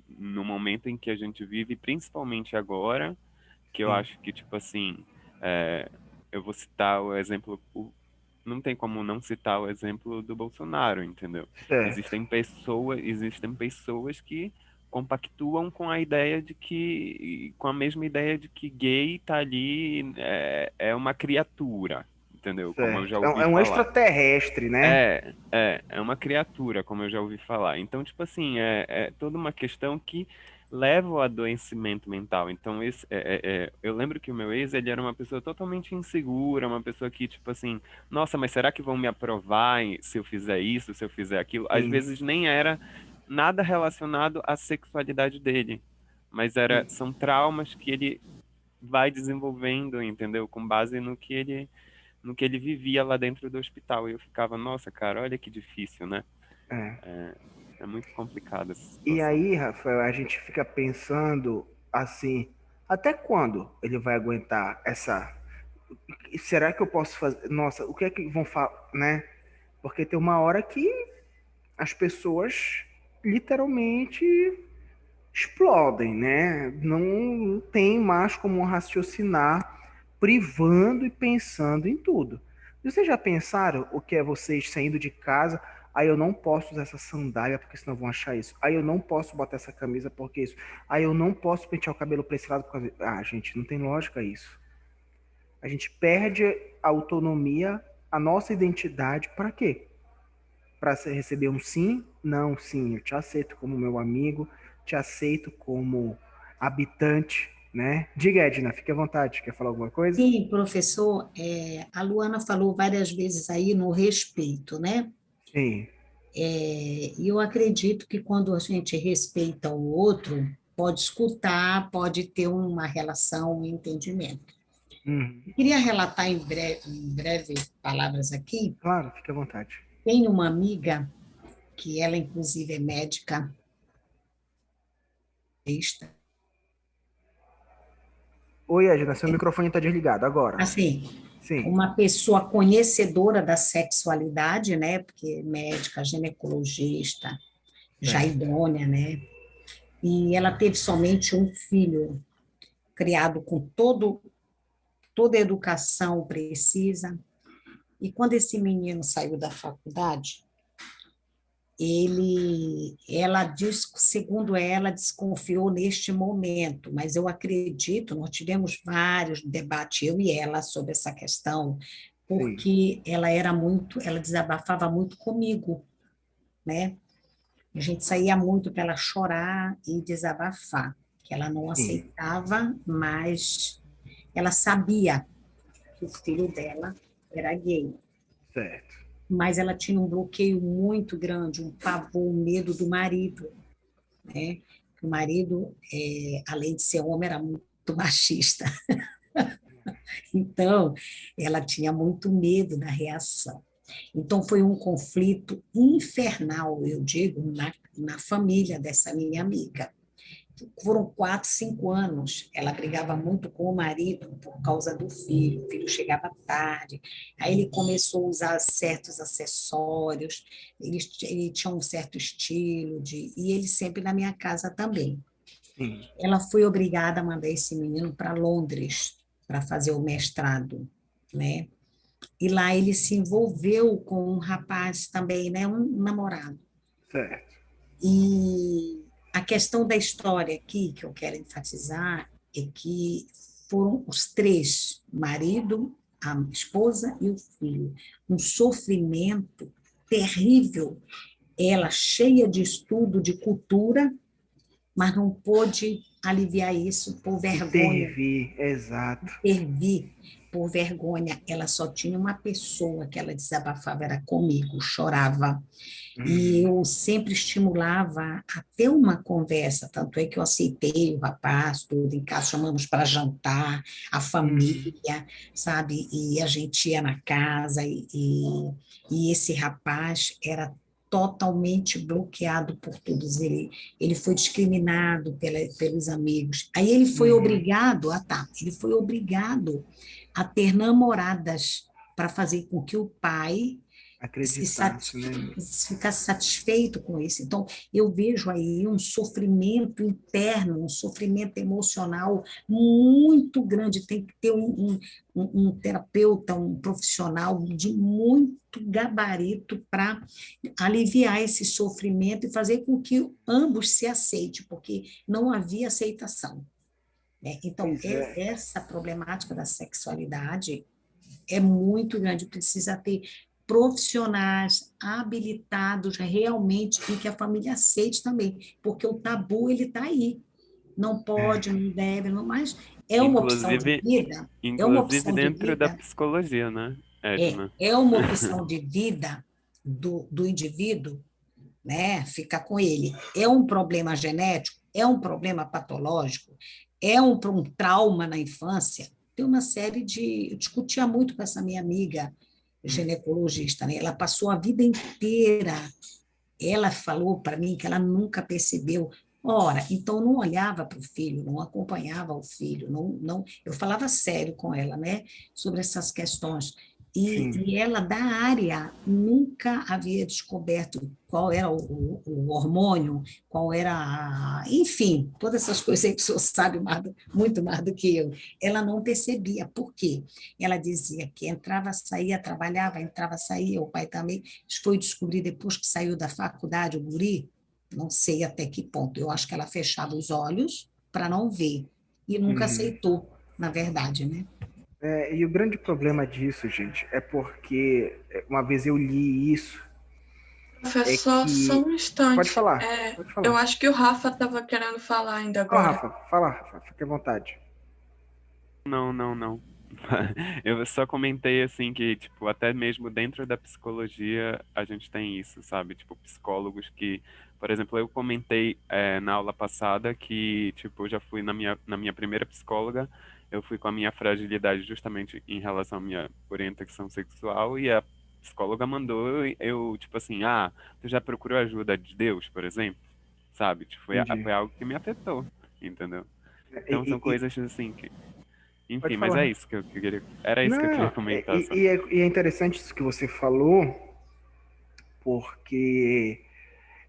Speaker 5: no momento em que a gente vive, principalmente agora, que eu
Speaker 1: Sim,
Speaker 5: acho que, tipo assim, é, eu vou citar o exemplo, não tem como não citar o exemplo do Bolsonaro, entendeu?
Speaker 1: certo.
Speaker 5: Existem pessoas que compactuam com a ideia com a mesma ideia de que gay tá ali, é uma criatura, entendeu? Como eu já
Speaker 1: Certo.
Speaker 5: ouvi
Speaker 1: É um
Speaker 5: falar.
Speaker 1: extraterrestre, né?
Speaker 5: É uma criatura, como eu já ouvi falar. Então, tipo assim, é toda uma questão que leva ao adoecimento mental. Então, eu lembro que o meu ex, ele era uma pessoa totalmente insegura, uma pessoa que, tipo assim, nossa, mas será que vão me aprovar se eu fizer isso, se eu fizer aquilo? Às
Speaker 1: Sim,
Speaker 5: vezes nem era nada relacionado à sexualidade dele, mas
Speaker 1: sim.
Speaker 5: são traumas que ele vai desenvolvendo, entendeu? Com base no que ele vivia lá dentro do hospital. E eu ficava, nossa, cara, olha que difícil, né?
Speaker 1: É.
Speaker 5: É muito complicada essa
Speaker 1: E
Speaker 5: situação.
Speaker 1: aí, Rafael, a gente fica pensando assim, até quando ele vai aguentar essa. Será que eu posso fazer? Nossa, o que é que vão falar, né? Porque tem uma hora que as pessoas literalmente explodem, né? Não tem mais como raciocinar privando e pensando em tudo. Vocês já pensaram o que é vocês saindo de casa? Aí eu não posso usar essa sandália porque senão vão achar isso. Aí eu não posso botar essa camisa porque isso. Aí eu não posso pentear o cabelo pra esse lado por causa. Ah, gente, não tem lógica isso. A gente perde a autonomia, a nossa identidade, para quê? Para receber um sim? Não, sim, eu te aceito como meu amigo, te aceito como habitante, né? Diga, Edna, fique à vontade. Quer falar alguma coisa?
Speaker 4: Sim, professor, a Luana falou várias vezes aí no respeito, né?
Speaker 1: Sim.
Speaker 4: E eu acredito que quando a gente respeita o outro, pode escutar, pode ter uma relação, um entendimento.
Speaker 1: Uhum.
Speaker 4: Eu queria relatar em breve palavras aqui.
Speaker 1: Claro, fique à vontade.
Speaker 4: Tenho uma amiga, que ela inclusive é médica,
Speaker 1: Oi, Edna, seu microfone está desligado agora.
Speaker 4: assim,
Speaker 1: Sim.
Speaker 4: uma pessoa conhecedora da sexualidade, né? Porque médica, ginecologista, já
Speaker 1: Certo.
Speaker 4: idônea, né? E ela teve somente um filho, criado com toda a educação precisa. E quando esse menino saiu da faculdade, ela diz, segundo ela, desconfiou neste momento, mas eu acredito, nós tivemos vários debates, eu e ela, sobre essa questão,
Speaker 1: Sim.
Speaker 4: porque ela desabafava muito comigo, né? A gente saía muito para ela chorar e desabafar, que ela não
Speaker 1: Sim.
Speaker 4: aceitava, mas ela sabia que o filho dela era gay,
Speaker 1: Certo.
Speaker 4: mas ela tinha um bloqueio muito grande, um pavor, um medo do marido, né? O marido, além de ser homem, era muito machista. Então, ela tinha muito medo da reação. Então, foi um conflito infernal, eu digo, na família dessa minha amiga. Foram 4, 5 anos. Ela brigava muito com o marido por causa do filho. O filho chegava tarde. Aí ele começou a usar certos acessórios. Ele tinha um certo estilo e ele sempre na minha casa também.
Speaker 1: Sim.
Speaker 4: Ela foi obrigada a mandar esse menino para Londres para fazer o mestrado, né? E lá ele se envolveu com um rapaz também, né? Um namorado.
Speaker 1: Certo.
Speaker 4: E a questão da história aqui, que eu quero enfatizar, é que foram os três, marido, a esposa e o filho, um sofrimento terrível. Ela cheia de estudo, de cultura, mas não pôde aliviar isso por vergonha,
Speaker 1: Intervir, exato.
Speaker 4: intervir por vergonha. Ela só tinha uma pessoa que ela desabafava, era comigo, chorava. E eu sempre estimulava a ter uma conversa, tanto é que eu aceitei o rapaz, tudo, em casa chamamos para jantar, a família, sabe? E a gente ia na casa, e esse rapaz era totalmente bloqueado por todos. Ele foi discriminado pelos amigos. Aí ele foi obrigado, ele foi obrigado a ter namoradas para fazer com que o pai
Speaker 1: Acreditasse, né?
Speaker 4: ficasse satisfeito com isso. Então, eu vejo aí um sofrimento interno, um sofrimento emocional muito grande. Tem que ter um terapeuta, um profissional de muito gabarito para aliviar esse sofrimento e fazer com que ambos se aceitem, porque não havia aceitação, né? Então,
Speaker 1: Pois é.
Speaker 4: essa problemática da sexualidade é muito grande, precisa ter profissionais habilitados realmente e que a família aceite também, porque o tabu ele está aí. Não pode, não deve, não, mas é uma opção de
Speaker 5: Inclusive,
Speaker 4: vida, é uma
Speaker 5: inclusive
Speaker 4: opção de
Speaker 5: dentro da
Speaker 4: vida,
Speaker 5: psicologia, né,
Speaker 4: é,
Speaker 5: Edna?
Speaker 4: é uma opção de vida do indivíduo, né? Ficar com ele. É um problema genético, é um problema patológico, é um trauma na infância. Tem uma série de. Eu discutia muito com essa minha amiga ginecologista, né? Ela passou a vida inteira. Ela falou para mim que ela nunca percebeu. Ora, então não olhava para o filho, não acompanhava o filho, não. Eu falava sério com ela, né? Sobre essas questões.
Speaker 1: Sim.
Speaker 4: E ela, da área, nunca havia descoberto qual era o hormônio, qual era, enfim, todas essas coisas aí que o senhor sabe muito mais do que eu. Ela não percebia. Por quê? Ela dizia que entrava, saía, trabalhava, entrava, saía, o pai também. Isso foi descobrir depois que saiu da faculdade, o guri, não sei até que ponto. Eu acho que ela fechava os olhos para não ver. E nunca
Speaker 1: Uhum.
Speaker 4: aceitou, na verdade, né?
Speaker 1: E o grande problema disso, gente, é porque uma vez eu li isso, é
Speaker 3: Professor, só
Speaker 1: que.
Speaker 3: um
Speaker 1: Pode
Speaker 3: instante.
Speaker 1: falar, pode
Speaker 3: Eu
Speaker 1: falar.
Speaker 3: acho que o Rafa estava querendo falar ainda agora.
Speaker 1: Fala, Rafa, fique à vontade.
Speaker 5: Não, não, não. Eu só comentei assim que, tipo, até mesmo dentro da psicologia a gente tem isso, sabe? Tipo, psicólogos que, por exemplo, eu comentei na aula passada que, tipo, eu já fui na minha primeira psicóloga, eu fui com a minha fragilidade justamente em relação à minha orientação sexual e a psicóloga mandou eu, tipo assim, tu já procurou ajuda de Deus, por exemplo? Sabe? Tipo,
Speaker 1: Entendi.
Speaker 5: foi algo que me afetou, entendeu?
Speaker 1: E,
Speaker 5: Então são
Speaker 1: e-
Speaker 5: coisas assim que
Speaker 1: Pode
Speaker 5: enfim, mas é
Speaker 1: falar.
Speaker 5: isso que eu queria. Era isso que eu queria
Speaker 1: Não,
Speaker 5: comentar só.
Speaker 1: e é interessante isso que você falou, porque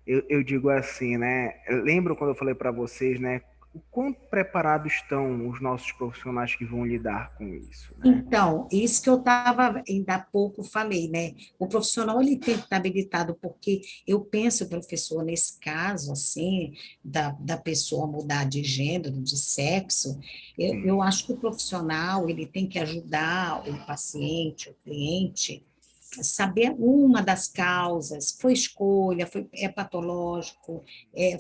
Speaker 1: eu digo assim, né? Eu lembro quando eu falei para vocês, né? O quão preparados estão os nossos profissionais que vão lidar com isso, né?
Speaker 4: Então, isso que eu estava, ainda há pouco falei, né? O profissional, ele tem que estar habilitado, porque eu penso, professor, nesse caso, assim, da pessoa mudar de gênero, de sexo, eu
Speaker 1: Sim.
Speaker 4: acho que o profissional, ele tem que ajudar o paciente, o cliente, a saber uma das causas, foi escolha, é patológico,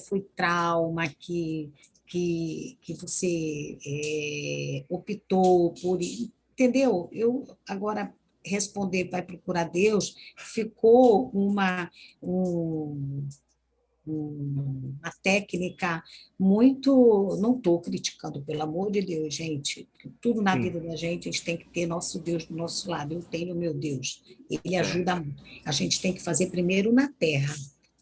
Speaker 4: foi trauma que você optou por, entendeu? Eu agora responder vai procurar Deus ficou um, uma técnica muito. Não estou criticando, pelo amor de Deus, gente. Tudo na
Speaker 1: Sim.
Speaker 4: vida da gente, a gente tem que ter nosso Deus do nosso lado. Eu tenho meu Deus, ele
Speaker 1: É.
Speaker 4: ajuda muito. A gente tem que fazer primeiro na terra,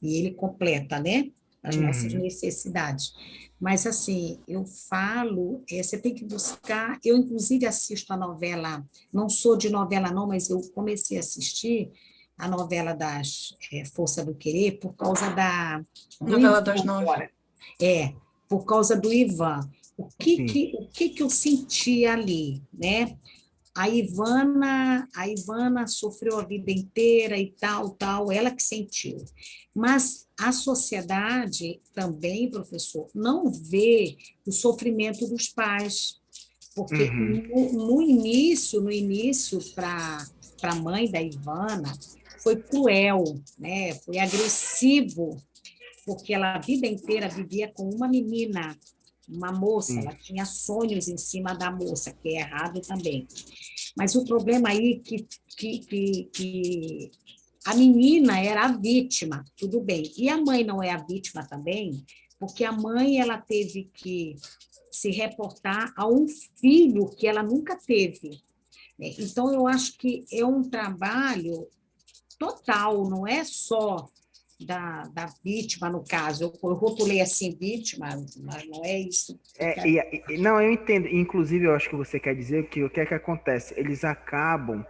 Speaker 4: e ele completa, né? As nossas
Speaker 1: Uhum.
Speaker 4: necessidades. Mas, assim, eu falo, você tem que buscar. Eu, inclusive, assisto a novela, não sou de novela, não, mas eu comecei a assistir a novela das Força do Querer por causa do
Speaker 3: Novela
Speaker 4: Ivan
Speaker 3: das 9.
Speaker 4: agora. Por causa do Ivan.
Speaker 1: Sim.
Speaker 4: O que eu senti ali, né? A Ivana sofreu a vida inteira e tal, ela que sentiu. Mas a sociedade também, professor, não vê o sofrimento dos pais, porque
Speaker 1: Uhum.
Speaker 4: no início para a mãe da Ivana, foi cruel, né? Foi agressivo, porque ela a vida inteira vivia com uma menina, uma moça,
Speaker 1: Sim.
Speaker 4: ela tinha sonhos em cima da moça, que é errado também. Mas o problema aí é que a menina era a vítima, tudo bem. E a mãe não é a vítima também, porque a mãe ela teve que se reportar a um filho que ela nunca teve. Então, eu acho que é um trabalho total, não é só da vítima, no caso. Eu rotulei assim, vítima, mas não é isso que eu quero.
Speaker 1: Não, eu entendo. Inclusive, eu acho que você quer dizer que o que é que acontece? Eles acabam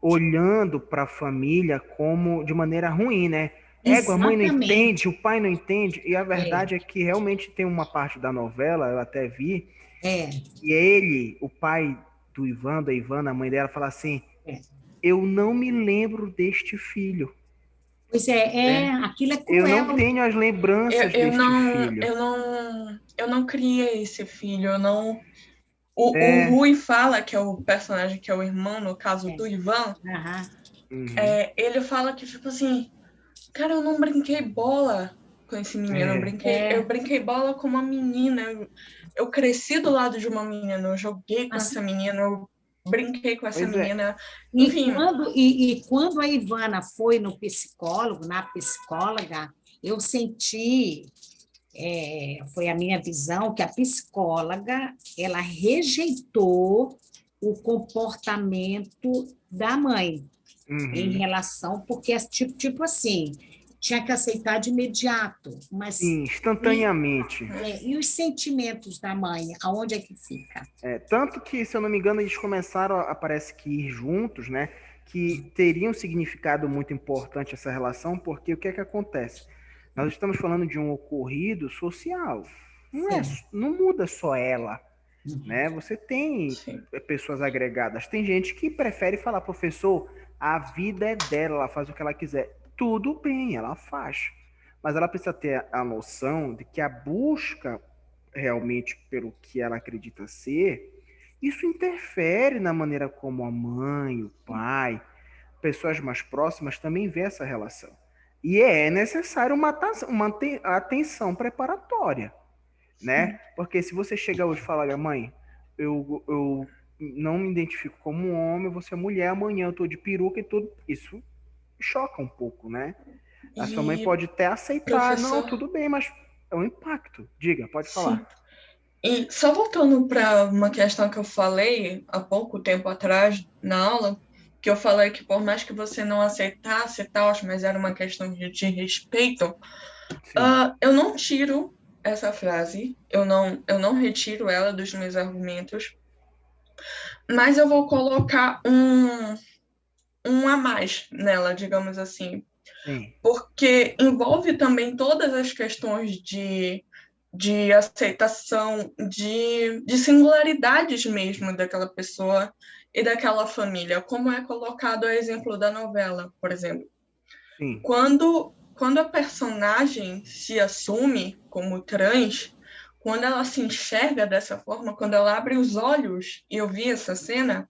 Speaker 1: olhando para a família como de maneira ruim, né? A mãe não entende,
Speaker 4: Exatamente.
Speaker 1: o pai não entende, e a
Speaker 4: É,
Speaker 1: verdade é que realmente tem uma parte da novela, eu até vi,
Speaker 4: é,
Speaker 1: e ele, o pai do Ivan, da Ivana, a mãe dela, fala assim:
Speaker 4: é.
Speaker 1: eu não me lembro deste filho,
Speaker 4: Pois
Speaker 1: né?
Speaker 4: aquilo é
Speaker 1: Eu não
Speaker 4: cruel.
Speaker 1: tenho as
Speaker 3: Eu,
Speaker 1: lembranças
Speaker 3: eu
Speaker 1: deste
Speaker 3: não,
Speaker 1: filho.
Speaker 3: eu não, eu não criei esse filho. Eu não. O
Speaker 1: É.
Speaker 3: Rui fala, que é o personagem que é o irmão, no caso
Speaker 4: É,
Speaker 3: do Ivan,
Speaker 4: aham,
Speaker 1: Uhum.
Speaker 3: ele fala que, tipo assim, cara, eu não brinquei bola com esse menino,
Speaker 1: É.
Speaker 3: eu
Speaker 4: é.
Speaker 3: brinquei bola com uma menina, eu cresci do lado de uma menina, eu joguei com
Speaker 4: Mas,
Speaker 3: essa menina, eu brinquei com essa
Speaker 1: Pois é.
Speaker 3: menina,
Speaker 4: e,
Speaker 3: enfim,
Speaker 4: quando, e quando a Ivana foi no psicólogo, na psicóloga, eu senti, foi a minha visão, que a psicóloga, ela rejeitou o comportamento da mãe em
Speaker 1: Uhum.
Speaker 4: relação, porque é tipo assim, tinha que aceitar de imediato, mas
Speaker 1: Sim, instantaneamente.
Speaker 4: e os sentimentos da mãe, aonde é que fica?
Speaker 1: Tanto que, se eu não me engano, eles começaram parece que ir juntos, né? que teria um significado muito importante essa relação, porque o que é que acontece? Nós estamos falando de um ocorrido social. Não muda só ela, né? Você tem
Speaker 3: Sim.
Speaker 1: pessoas agregadas. Tem gente que prefere falar, professor, a vida é dela, ela faz o que ela quiser. Tudo bem, ela faz. Mas ela precisa ter a noção de que a busca realmente pelo que ela acredita ser, isso interfere na maneira como a mãe, o pai, pessoas mais próximas também vê essa relação. E é necessário uma atenção preparatória, né? Porque se você chega hoje e fala, mãe, eu não me identifico como um homem, você é mulher, amanhã eu tô de peruca e tudo, isso choca um pouco, né? A sua mãe
Speaker 3: E,
Speaker 1: pode até aceitar, não,
Speaker 3: professor,
Speaker 1: tudo bem, mas é um impacto. Diga, pode
Speaker 3: sim.
Speaker 1: falar.
Speaker 3: E só voltando para uma questão que eu falei há pouco tempo atrás na aula, que eu falei que por mais que você não aceitasse tal, mas era uma questão de respeito,
Speaker 1: Sim,
Speaker 3: eu não tiro essa frase, eu não retiro ela dos meus argumentos, mas eu vou colocar um a mais nela, digamos assim,
Speaker 1: sim,
Speaker 3: porque envolve também todas as questões de aceitação, de singularidades mesmo daquela pessoa e daquela família, como é colocado o exemplo da novela, por exemplo.
Speaker 1: sim,
Speaker 3: Quando a personagem se assume como trans, quando ela se enxerga dessa forma, quando ela abre os olhos, e eu vi essa cena,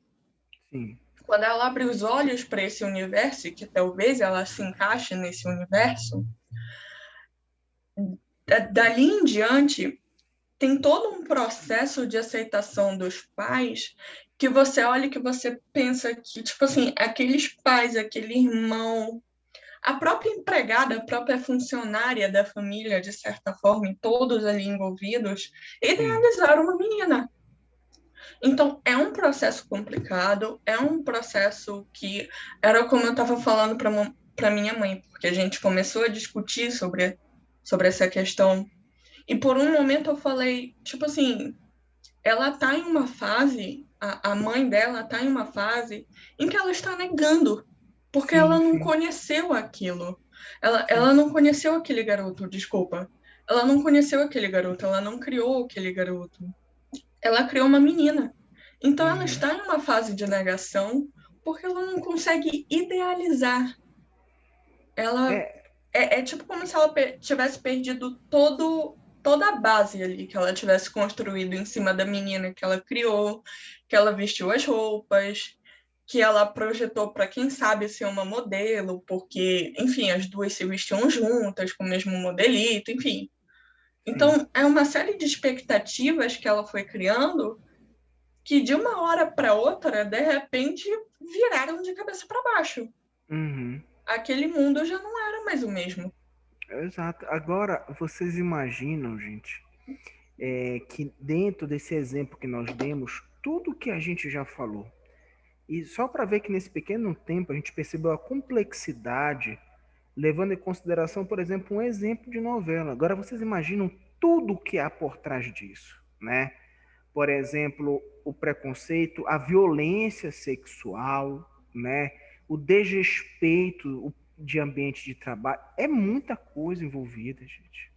Speaker 1: sim,
Speaker 3: quando ela abre os olhos para esse universo, que talvez ela se encaixe nesse universo, dali em diante tem todo um processo de aceitação dos pais que você olha e que você pensa que, tipo assim, aqueles pais, aquele irmão, a própria empregada, a própria funcionária da família, de certa forma, e todos ali envolvidos,
Speaker 1: sim.
Speaker 3: idealizaram uma menina. Então, é um processo complicado, é um processo que era como eu estava falando para minha mãe, porque a gente começou a discutir sobre essa questão. E por um momento eu falei, tipo assim, ela está em uma fase, a mãe dela está em uma fase em que ela está negando, porque ela
Speaker 1: Sim,
Speaker 3: não
Speaker 1: sim,
Speaker 3: conheceu aquilo. Ela
Speaker 1: sim.
Speaker 3: não conheceu aquele garoto, desculpa. Ela não conheceu aquele garoto, ela não criou aquele garoto. Ela criou uma menina. Então ela
Speaker 1: Uhum.
Speaker 3: está em uma fase de negação porque ela não consegue idealizar. Ela
Speaker 1: É,
Speaker 3: é tipo como se ela tivesse perdido toda a base ali que ela tivesse construído em cima da menina que ela criou, que ela vestiu as roupas, que ela projetou para quem sabe ser uma modelo, porque, enfim, as duas se vestiam juntas com o mesmo modelito, enfim.
Speaker 1: sim.
Speaker 3: Então, é uma série de expectativas que ela foi criando que de uma hora para outra, de repente, viraram de cabeça para baixo.
Speaker 1: Uhum.
Speaker 3: Aquele mundo já não era mais o mesmo.
Speaker 1: Exato. Agora, vocês imaginam, gente, que dentro desse exemplo que nós demos, tudo que a gente já falou, e só para ver que nesse pequeno tempo a gente percebeu a complexidade, levando em consideração, por exemplo, um exemplo de novela. Agora, vocês imaginam tudo o que há por trás disso, né? Por exemplo, o preconceito, a violência sexual, né? O desrespeito de ambiente de trabalho, é muita coisa envolvida, gente,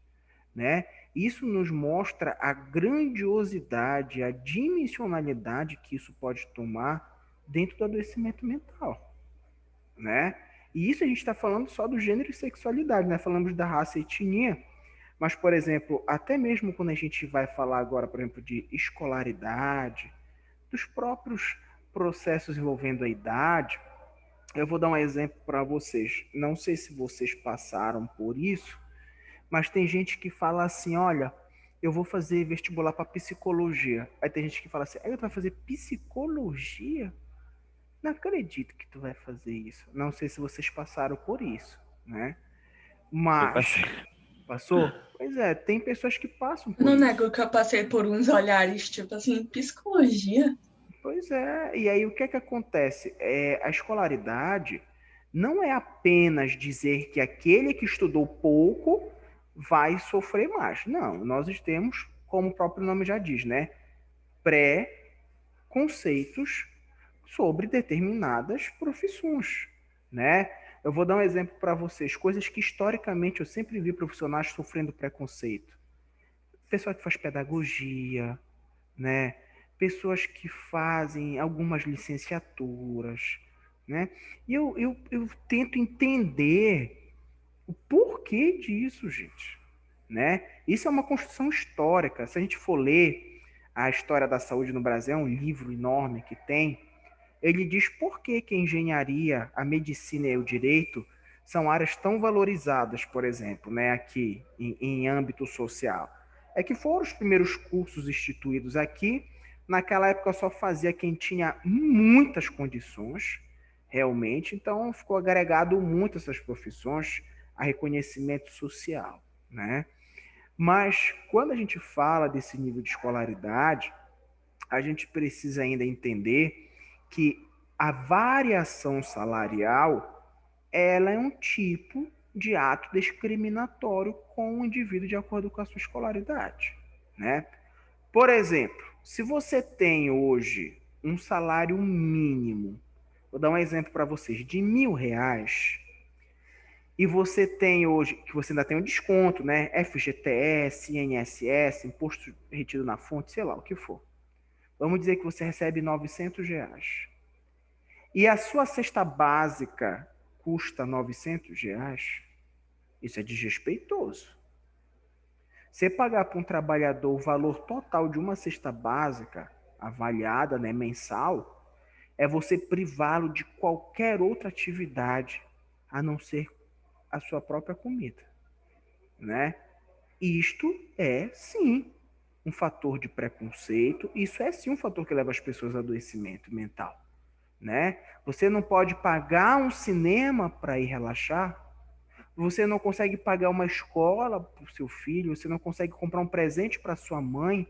Speaker 1: né? Isso nos mostra a grandiosidade, a dimensionalidade que isso pode tomar dentro do adoecimento mental, né? E isso a gente está falando só do gênero e sexualidade, né? Falamos da raça e etnia, mas, por exemplo, até mesmo quando a gente vai falar agora, por exemplo, de escolaridade, dos próprios processos envolvendo a idade, eu vou dar um exemplo para vocês. Não sei se vocês passaram por isso, mas tem gente que fala assim: olha, eu vou fazer vestibular para psicologia. Aí tem gente que fala assim: aí tu vai fazer psicologia? Não acredito que tu vai fazer isso. Não sei se vocês passaram por isso, né?
Speaker 5: Eu
Speaker 1: Mas
Speaker 5: passei.
Speaker 1: passou? Pois é, tem pessoas que passam por
Speaker 3: Não
Speaker 1: isso.
Speaker 3: nego que eu passei por uns olhares, tipo assim, psicologia?
Speaker 1: Pois é, e aí o que é que acontece? A escolaridade não é apenas dizer que aquele que estudou pouco vai sofrer mais. Não, nós temos, como o próprio nome já diz, né? Pré-conceitos sobre determinadas profissões, né? Eu vou dar um exemplo para vocês, coisas que historicamente eu sempre vi profissionais sofrendo preconceito. Pessoa que faz pedagogia, né? Pessoas que fazem algumas licenciaturas, né? E eu tento entender o porquê disso, gente, né? Isso é uma construção histórica. Se a gente for ler a história da saúde no Brasil, é um livro enorme que tem, ele diz por que a engenharia, a medicina e o direito são áreas tão valorizadas, por exemplo, né, aqui em âmbito social. É que foram os primeiros cursos instituídos aqui. Naquela época só fazia quem tinha muitas condições, realmente, então ficou agregado muito essas profissões a reconhecimento social, né? Mas quando a gente fala desse nível de escolaridade, a gente precisa ainda entender que a variação salarial ela é um tipo de ato discriminatório com o indivíduo de acordo com a sua escolaridade, né? Por exemplo, se você tem hoje um salário mínimo, vou dar um exemplo para vocês, de R$ 1.000, e você tem hoje, que você ainda tem um desconto, né? FGTS, INSS, imposto retido na fonte, sei lá, o que for. Vamos dizer que você recebe R$ 900. E a sua cesta básica custa R$ 900. Isso é desrespeitoso. Você pagar para um trabalhador o valor total de uma cesta básica, avaliada, né, mensal, é você privá-lo de qualquer outra atividade, a não ser a sua própria comida, né? Isto é, sim, um fator de preconceito, isso é, sim, um fator que leva as pessoas a adoecimento mental, né? Você não pode pagar um cinema para ir relaxar, você não consegue pagar uma escola para o seu filho, você não consegue comprar um presente para sua mãe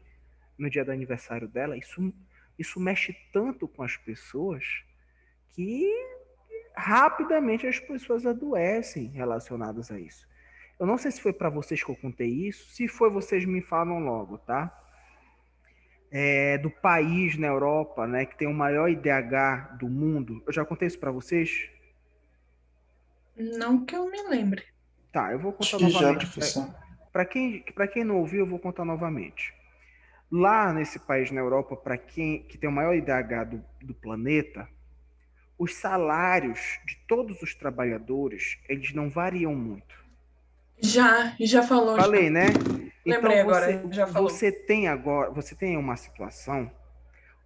Speaker 1: no dia do aniversário dela. Isso mexe tanto com as pessoas que rapidamente as pessoas adoecem relacionadas a isso. Eu não sei se foi para vocês que eu contei isso. Se foi, vocês me falam logo, tá? É do país na Europa, né, que tem o maior IDH do mundo. Eu já contei isso para vocês?
Speaker 3: Não que eu me lembre.
Speaker 1: Tá, eu vou contar
Speaker 6: Acho que já,
Speaker 1: novamente.
Speaker 6: professor.
Speaker 1: Para quem não ouviu, eu vou contar novamente. Lá nesse país na Europa, para quem que tem o maior IDH do planeta, os salários de todos os trabalhadores, eles não variam muito.
Speaker 3: Já falou,
Speaker 1: Falei,
Speaker 3: já.
Speaker 1: né? Então
Speaker 3: Lembrei agora, já falou.
Speaker 1: você tem uma situação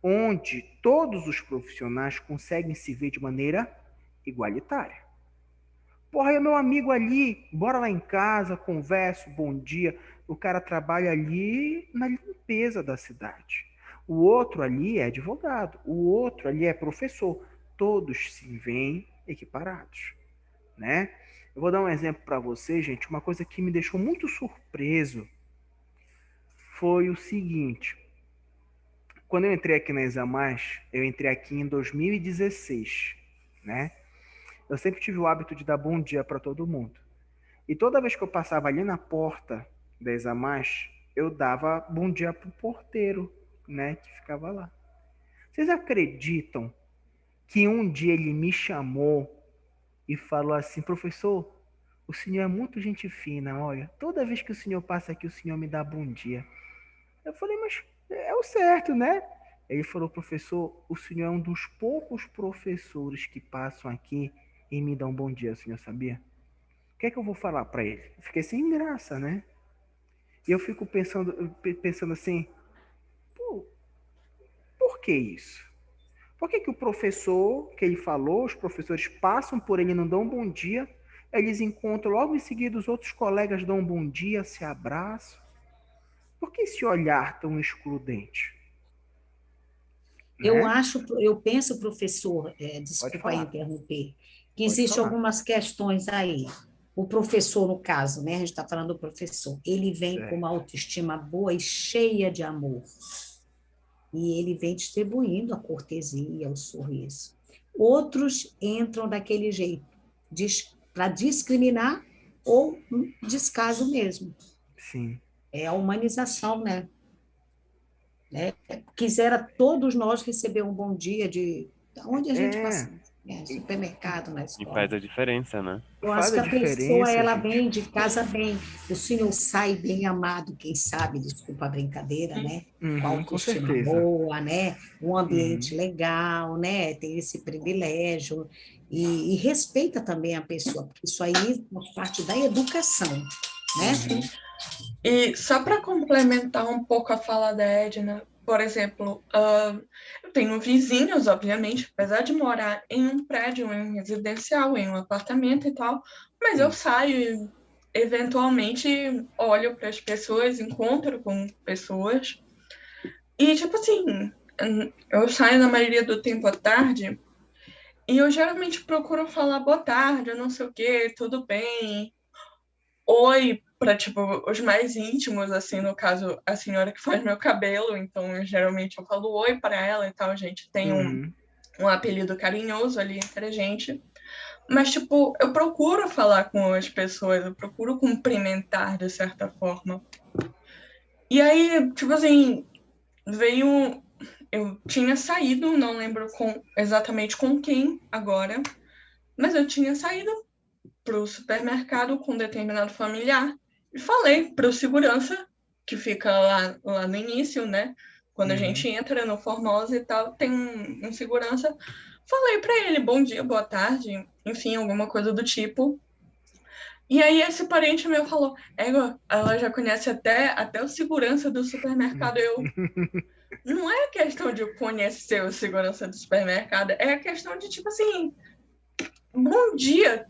Speaker 1: onde todos os profissionais conseguem se ver de maneira igualitária. Porra, é meu amigo ali, bora lá em casa, converso, bom dia. O cara trabalha ali na limpeza da cidade. O outro ali é advogado, o outro ali é professor. Todos se veem equiparados, né? Eu vou dar um exemplo para você, gente. Uma coisa que me deixou muito surpreso foi o seguinte. Quando eu entrei aqui na Examais, eu entrei aqui em 2016, né? Eu sempre tive o hábito de dar bom dia para todo mundo. E toda vez que eu passava ali na porta da Examais, eu dava bom dia pro porteiro, né, que ficava lá. Vocês acreditam que um dia ele me chamou e falou assim: professor, o senhor é muito gente fina, olha, toda vez que o senhor passa aqui, o senhor me dá bom dia. Eu falei, mas é o certo, né? Ele falou: professor, o senhor é um dos poucos professores que passam aqui e me dão bom dia, o senhor sabia? O que é que eu vou falar para ele? Eu fiquei sem graça, né? E eu fico pensando assim, pô, por que isso? Por que o professor que ele falou, os professores passam por ele e não dão um bom dia, eles encontram logo em seguida os outros colegas dão um bom dia, se abraçam? Por que esse olhar tão excludente?
Speaker 4: Eu
Speaker 1: Né?
Speaker 4: eu penso, professor,
Speaker 1: Pode
Speaker 4: desculpa
Speaker 1: falar.
Speaker 4: interromper, que
Speaker 1: Pode
Speaker 4: existem
Speaker 1: falar.
Speaker 4: algumas questões aí. O professor, no caso, né? A gente está falando do professor, ele vem com uma autoestima boa e cheia de amor. E ele vem distribuindo a cortesia, o sorriso. Outros entram daquele jeito, para discriminar ou descaso mesmo.
Speaker 1: Sim.
Speaker 4: É a humanização, né? Quisera todos nós receber um bom dia onde a gente
Speaker 1: É,
Speaker 4: passa, supermercado, na
Speaker 5: E
Speaker 4: escola.
Speaker 5: faz a diferença, né?
Speaker 4: Eu acho
Speaker 1: faz
Speaker 4: que
Speaker 1: a
Speaker 4: a pessoa,
Speaker 1: diferença,
Speaker 4: ela
Speaker 1: gente.
Speaker 4: vem de casa bem, o senhor sai bem amado, quem sabe, desculpa a brincadeira, né? Com a
Speaker 1: Uhum, com
Speaker 4: autoestima
Speaker 1: certeza.
Speaker 4: boa, né? Um ambiente
Speaker 1: Uhum.
Speaker 4: legal, né? Tem esse privilégio e respeita também a pessoa, porque isso aí faz parte da educação, né?
Speaker 1: Uhum.
Speaker 3: E só para complementar um pouco a fala da Edna, por exemplo, eu tenho vizinhos, obviamente, apesar de morar em um prédio, em um residencial, em um apartamento e tal, mas eu
Speaker 1: Sim.
Speaker 3: saio e, eventualmente, olho para as pessoas, encontro com pessoas, e, tipo assim, eu saio na maioria do tempo à tarde, e eu geralmente procuro falar boa tarde, eu não sei o quê, tudo bem, oi para tipo os mais íntimos, assim, no caso, a senhora que faz meu cabelo, então geralmente eu falo oi para ela e tal, a gente tem
Speaker 1: Uhum.
Speaker 3: um apelido carinhoso ali entre a gente. Mas, tipo, eu procuro falar com as pessoas, eu procuro cumprimentar de certa forma. E aí, tipo assim, veio. Eu tinha saído, não lembro exatamente com quem agora, mas eu tinha saído para o supermercado com um determinado familiar e falei para o segurança, que fica lá no início, né? Quando a
Speaker 1: Uhum.
Speaker 3: gente entra no Formosa e tal, tem um segurança. Falei para ele, bom dia, boa tarde, enfim, alguma coisa do tipo. E aí esse parente meu falou, Égua, ela já conhece até o segurança do supermercado. Eu, não é questão de conhecer o segurança do supermercado, é a questão de, tipo assim, bom dia,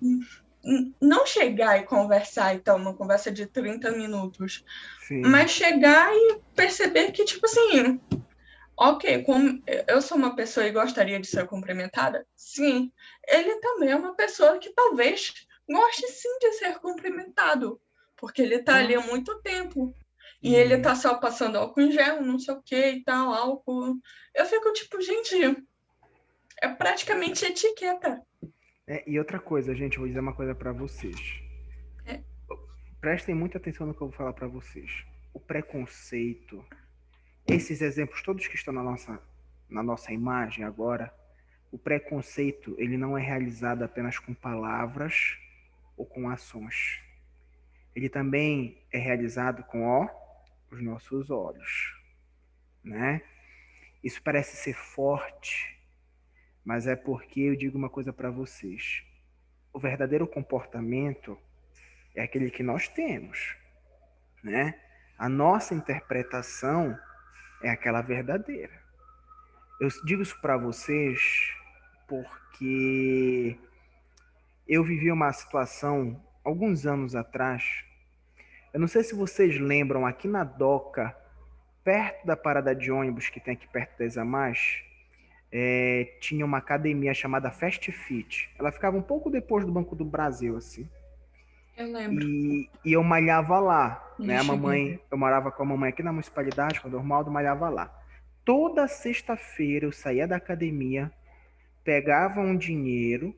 Speaker 3: não chegar e conversar, então, uma conversa de 30 minutos,
Speaker 1: Sim.
Speaker 3: mas chegar e perceber que, tipo assim, ok, como eu sou uma pessoa e gostaria de ser cumprimentada? Sim. Ele também é uma pessoa que talvez goste sim de ser cumprimentado, porque ele tá ali há
Speaker 1: Nossa.
Speaker 3: muito tempo. E ele
Speaker 1: Uhum.
Speaker 3: tá só passando álcool em gel, não sei o que e tal, álcool. Eu fico tipo, gente, é praticamente etiqueta.
Speaker 1: E outra coisa, gente, eu vou dizer uma coisa para vocês.
Speaker 3: É,
Speaker 1: Prestem muita atenção no que eu vou falar para vocês. O preconceito, esses exemplos todos que estão na nossa imagem agora, o preconceito, ele não é realizado apenas com palavras ou com ações. Ele também é realizado com, os nossos olhos, né? Isso parece ser forte, mas é porque eu digo uma coisa para vocês. O verdadeiro comportamento é aquele que nós temos, né? A nossa interpretação é aquela verdadeira. Eu digo isso para vocês porque eu vivi uma situação alguns anos atrás. Eu não sei se vocês lembram, aqui na Doca, perto da parada de ônibus que tem aqui perto das Amás, tinha uma academia chamada Fast Fit. Ela ficava um pouco depois do Banco do Brasil, assim.
Speaker 3: eu lembro.
Speaker 1: E eu malhava lá, né?
Speaker 3: Já cheguei.
Speaker 1: Eu morava com a mamãe aqui na municipalidade, quando eu Dormaldo malhava lá. Toda sexta-feira eu saía da academia, pegava um dinheiro,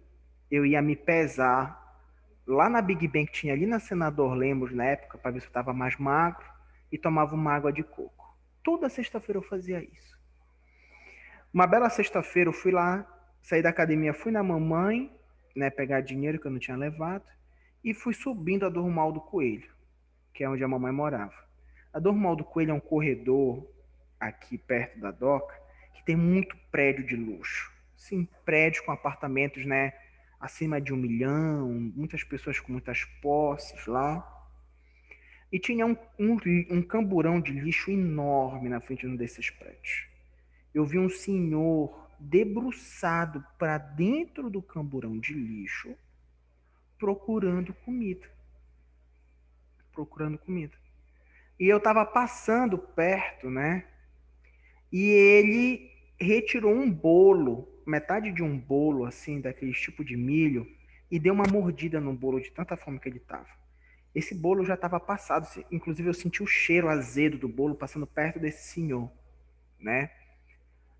Speaker 1: eu ia me pesar lá na Big Bang que tinha ali na Senador Lemos na época, para ver se eu estava mais magro, e tomava uma água de coco. Toda sexta-feira eu fazia isso. Uma bela sexta-feira eu fui lá, saí da academia, fui na mamãe, né, pegar dinheiro que eu não tinha levado, e fui subindo a Dormal do Coelho, que é onde a mamãe morava. A Dormal do Coelho é um corredor aqui perto da Doca que tem muito prédio de luxo. Sim, prédios com apartamentos, né, acima de 1 milhão, muitas pessoas com muitas posses lá. E tinha um camburão de lixo enorme na frente de um desses prédios. Eu vi um senhor debruçado para dentro do camburão de lixo procurando comida. Procurando comida. E eu estava passando perto, né? E ele retirou um bolo, metade de um bolo, assim, daquele tipo de milho, e deu uma mordida no bolo de tanta fome que ele estava. Esse bolo já estava passado, inclusive eu senti o cheiro azedo do bolo passando perto desse senhor, né?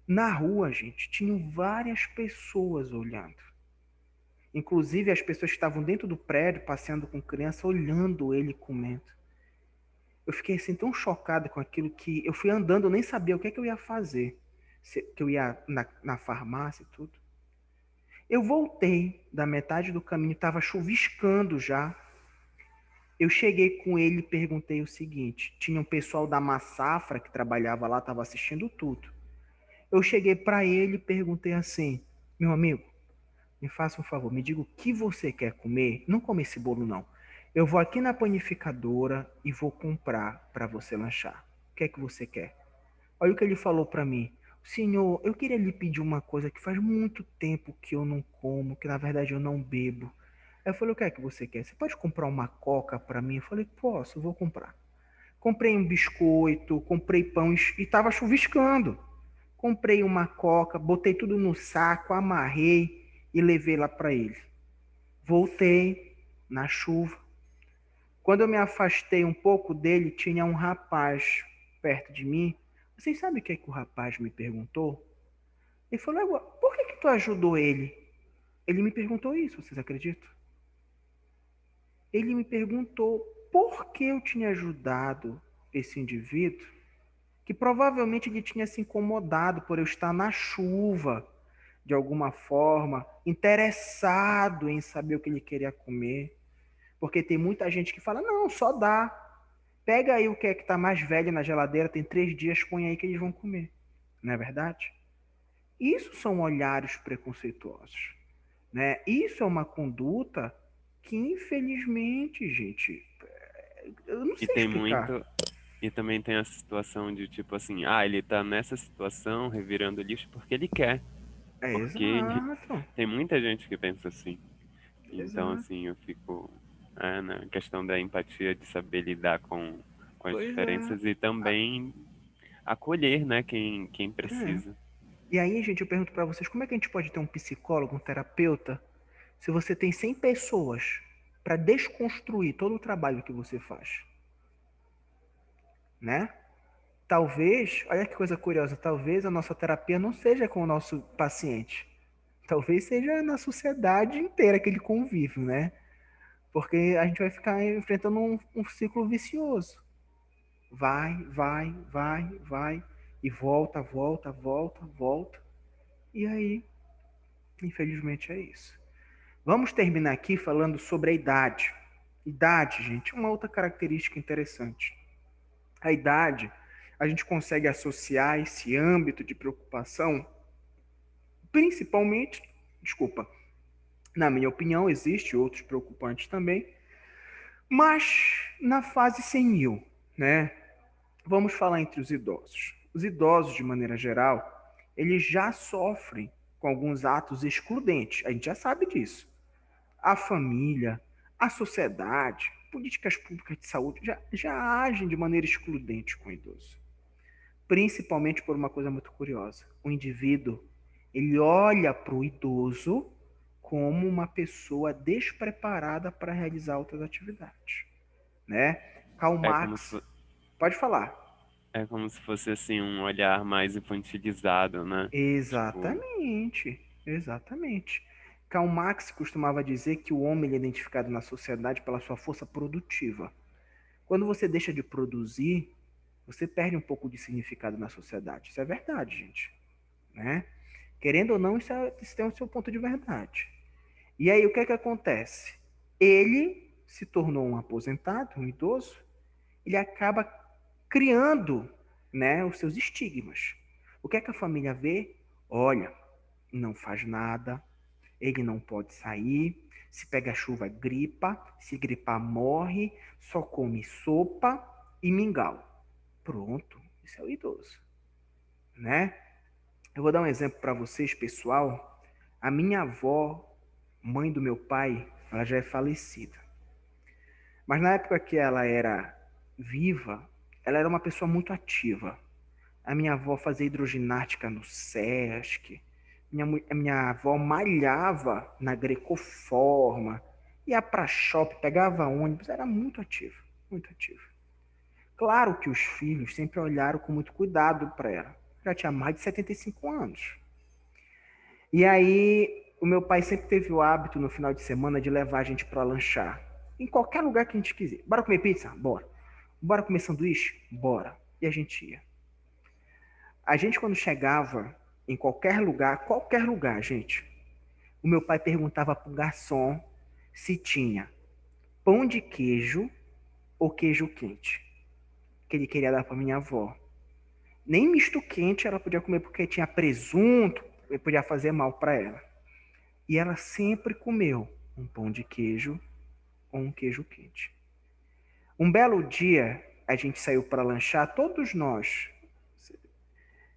Speaker 1: Na rua, gente, tinham várias pessoas olhando. Inclusive as pessoas que estavam dentro do prédio, passeando com criança, olhando ele comendo. Eu fiquei assim tão chocado com aquilo que eu fui andando, eu nem sabia o que é que eu ia fazer. Que eu ia na farmácia e tudo. Eu voltei da metade do caminho, estava chuviscando já. Eu cheguei com ele e perguntei o seguinte: tinha um pessoal da Massafra que trabalhava lá, estava assistindo tudo. Eu cheguei para ele e perguntei assim: meu amigo, me faça um favor, me diga o que você quer comer. Não come esse bolo, não. Eu vou aqui na panificadora e vou comprar para você lanchar. O que é que você quer? Olha o que ele falou para mim. Senhor, eu queria lhe pedir uma coisa que faz muito tempo que eu não como, que na verdade eu não bebo. Aí eu falei, o que é que você quer? Você pode comprar uma coca para mim? Eu falei, posso, vou comprar. Comprei um biscoito, comprei pão e estava chuviscando. Comprei uma coca, botei tudo no saco, amarrei e levei lá para ele. Voltei na chuva. Quando eu me afastei um pouco dele, tinha um rapaz perto de mim. Vocês sabem o que é que o rapaz me perguntou? Ele falou, por que tu ajudou ele? Ele me perguntou isso, vocês acreditam? Ele me perguntou por que eu tinha ajudado esse indivíduo, que provavelmente ele tinha se incomodado por eu estar na chuva, de alguma forma, interessado em saber o que ele queria comer. Porque tem muita gente que fala, não, só dá. Pega aí o que é que está mais velho na geladeira, tem 3 dias, põe aí que eles vão comer. Não é verdade? Isso são olhares preconceituosos, né? Isso é uma conduta que, infelizmente, gente, eu não
Speaker 5: E
Speaker 1: sei
Speaker 5: tem
Speaker 1: explicar.
Speaker 5: muito. E também tem a situação de tipo assim, ele tá nessa situação revirando lixo porque ele quer.
Speaker 1: É
Speaker 5: Porque ele...
Speaker 1: exato,
Speaker 5: tem muita gente que pensa assim. Então,
Speaker 1: exato.
Speaker 5: assim, eu fico na questão da empatia, de saber lidar com as
Speaker 1: Pois é.
Speaker 5: diferenças e também acolher, né, quem
Speaker 1: É.
Speaker 5: precisa.
Speaker 1: E aí, gente, eu pergunto para vocês, como é que a gente pode ter um psicólogo, um terapeuta, se você tem 100 pessoas para desconstruir todo o trabalho que você faz, né? Talvez, olha que coisa curiosa, talvez a nossa terapia não seja com o nosso paciente. Talvez seja na sociedade inteira que ele convive, né? Porque a gente vai ficar enfrentando um ciclo vicioso. Vai, vai, vai, vai, e volta, volta, volta, volta. E aí, infelizmente é isso. Vamos terminar aqui falando sobre a idade. Idade, gente, uma outra característica interessante. A idade, a gente consegue associar esse âmbito de preocupação, principalmente, desculpa, na minha opinião, existem outros preocupantes também, mas na fase senil, né? Vamos falar entre os idosos. Os idosos, de maneira geral, eles já sofrem com alguns atos excludentes. A gente já sabe disso. A família, a sociedade, políticas públicas de saúde já agem de maneira excludente com o idoso. Principalmente por uma coisa muito curiosa. O indivíduo, ele olha para o idoso como uma pessoa despreparada para realizar outras atividades, né? Karl
Speaker 5: É como se,
Speaker 1: Marx, pode falar.
Speaker 5: é como se fosse assim um olhar mais infantilizado, né? Tipo,
Speaker 1: Exatamente, exatamente. Karl Marx costumava dizer que o homem é identificado na sociedade pela sua força produtiva. Quando você deixa de produzir, você perde um pouco de significado na sociedade. Isso é verdade, gente, né? Querendo ou não, isso tem o seu ponto de verdade. E aí, o que é que acontece? Ele se tornou um aposentado, um idoso, ele acaba criando, né, os seus estigmas. O que é que a família vê? Olha, não faz nada, ele não pode sair, se pega chuva, gripa, se gripar, morre, só come sopa e mingau. Pronto, isso é o idoso, né? Eu vou dar um exemplo para vocês, pessoal. A minha avó, mãe do meu pai, ela já é falecida. Mas na época que ela era viva, ela era uma pessoa muito ativa. A minha avó fazia hidroginástica no Sesc. A minha avó malhava na Grecoforma. Ia para shopping, pegava ônibus. Era muito ativa, muito ativa. Claro que os filhos sempre olharam com muito cuidado para ela. Já tinha mais de 75 anos. E aí, o meu pai sempre teve o hábito no final de semana de levar a gente para lanchar. Em qualquer lugar que a gente quiser. Bora comer pizza? Bora. Bora comer sanduíche? Bora. E a gente ia. A gente, quando chegava em qualquer lugar, gente, o meu pai perguntava para o garçom se tinha pão de queijo ou queijo quente, que ele queria dar para minha avó. Nem misto quente ela podia comer porque tinha presunto, e podia fazer mal para ela. E ela sempre comeu um pão de queijo ou um queijo quente. Um belo dia, a gente saiu para lanchar, todos nós.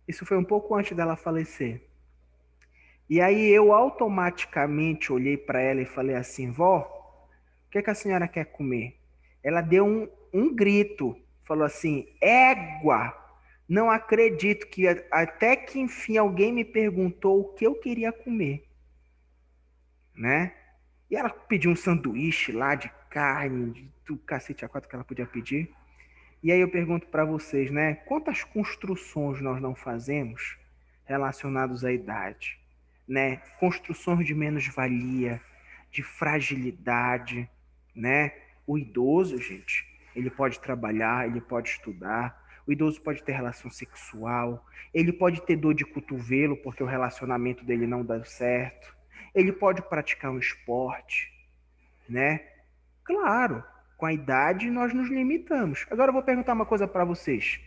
Speaker 1: Isso foi um pouco antes dela falecer. E aí eu automaticamente olhei para ela e falei assim, vó, o que é que a senhora quer comer? Ela deu um grito, falou assim, égua! Não acredito que até que enfim alguém me perguntou o que eu queria comer, né? E ela pediu um sanduíche lá de carne, do cacete a quatro que ela podia pedir. E aí eu pergunto para vocês, né? Quantas construções nós não fazemos relacionadas à idade, né? Construções de menos-valia, de fragilidade, né? O idoso, gente, ele pode trabalhar, ele pode estudar, o idoso pode ter relação sexual, ele pode ter dor de cotovelo porque o relacionamento dele não dá certo, ele pode praticar um esporte, né? Claro, com a idade nós nos limitamos. Agora eu vou perguntar uma coisa para vocês.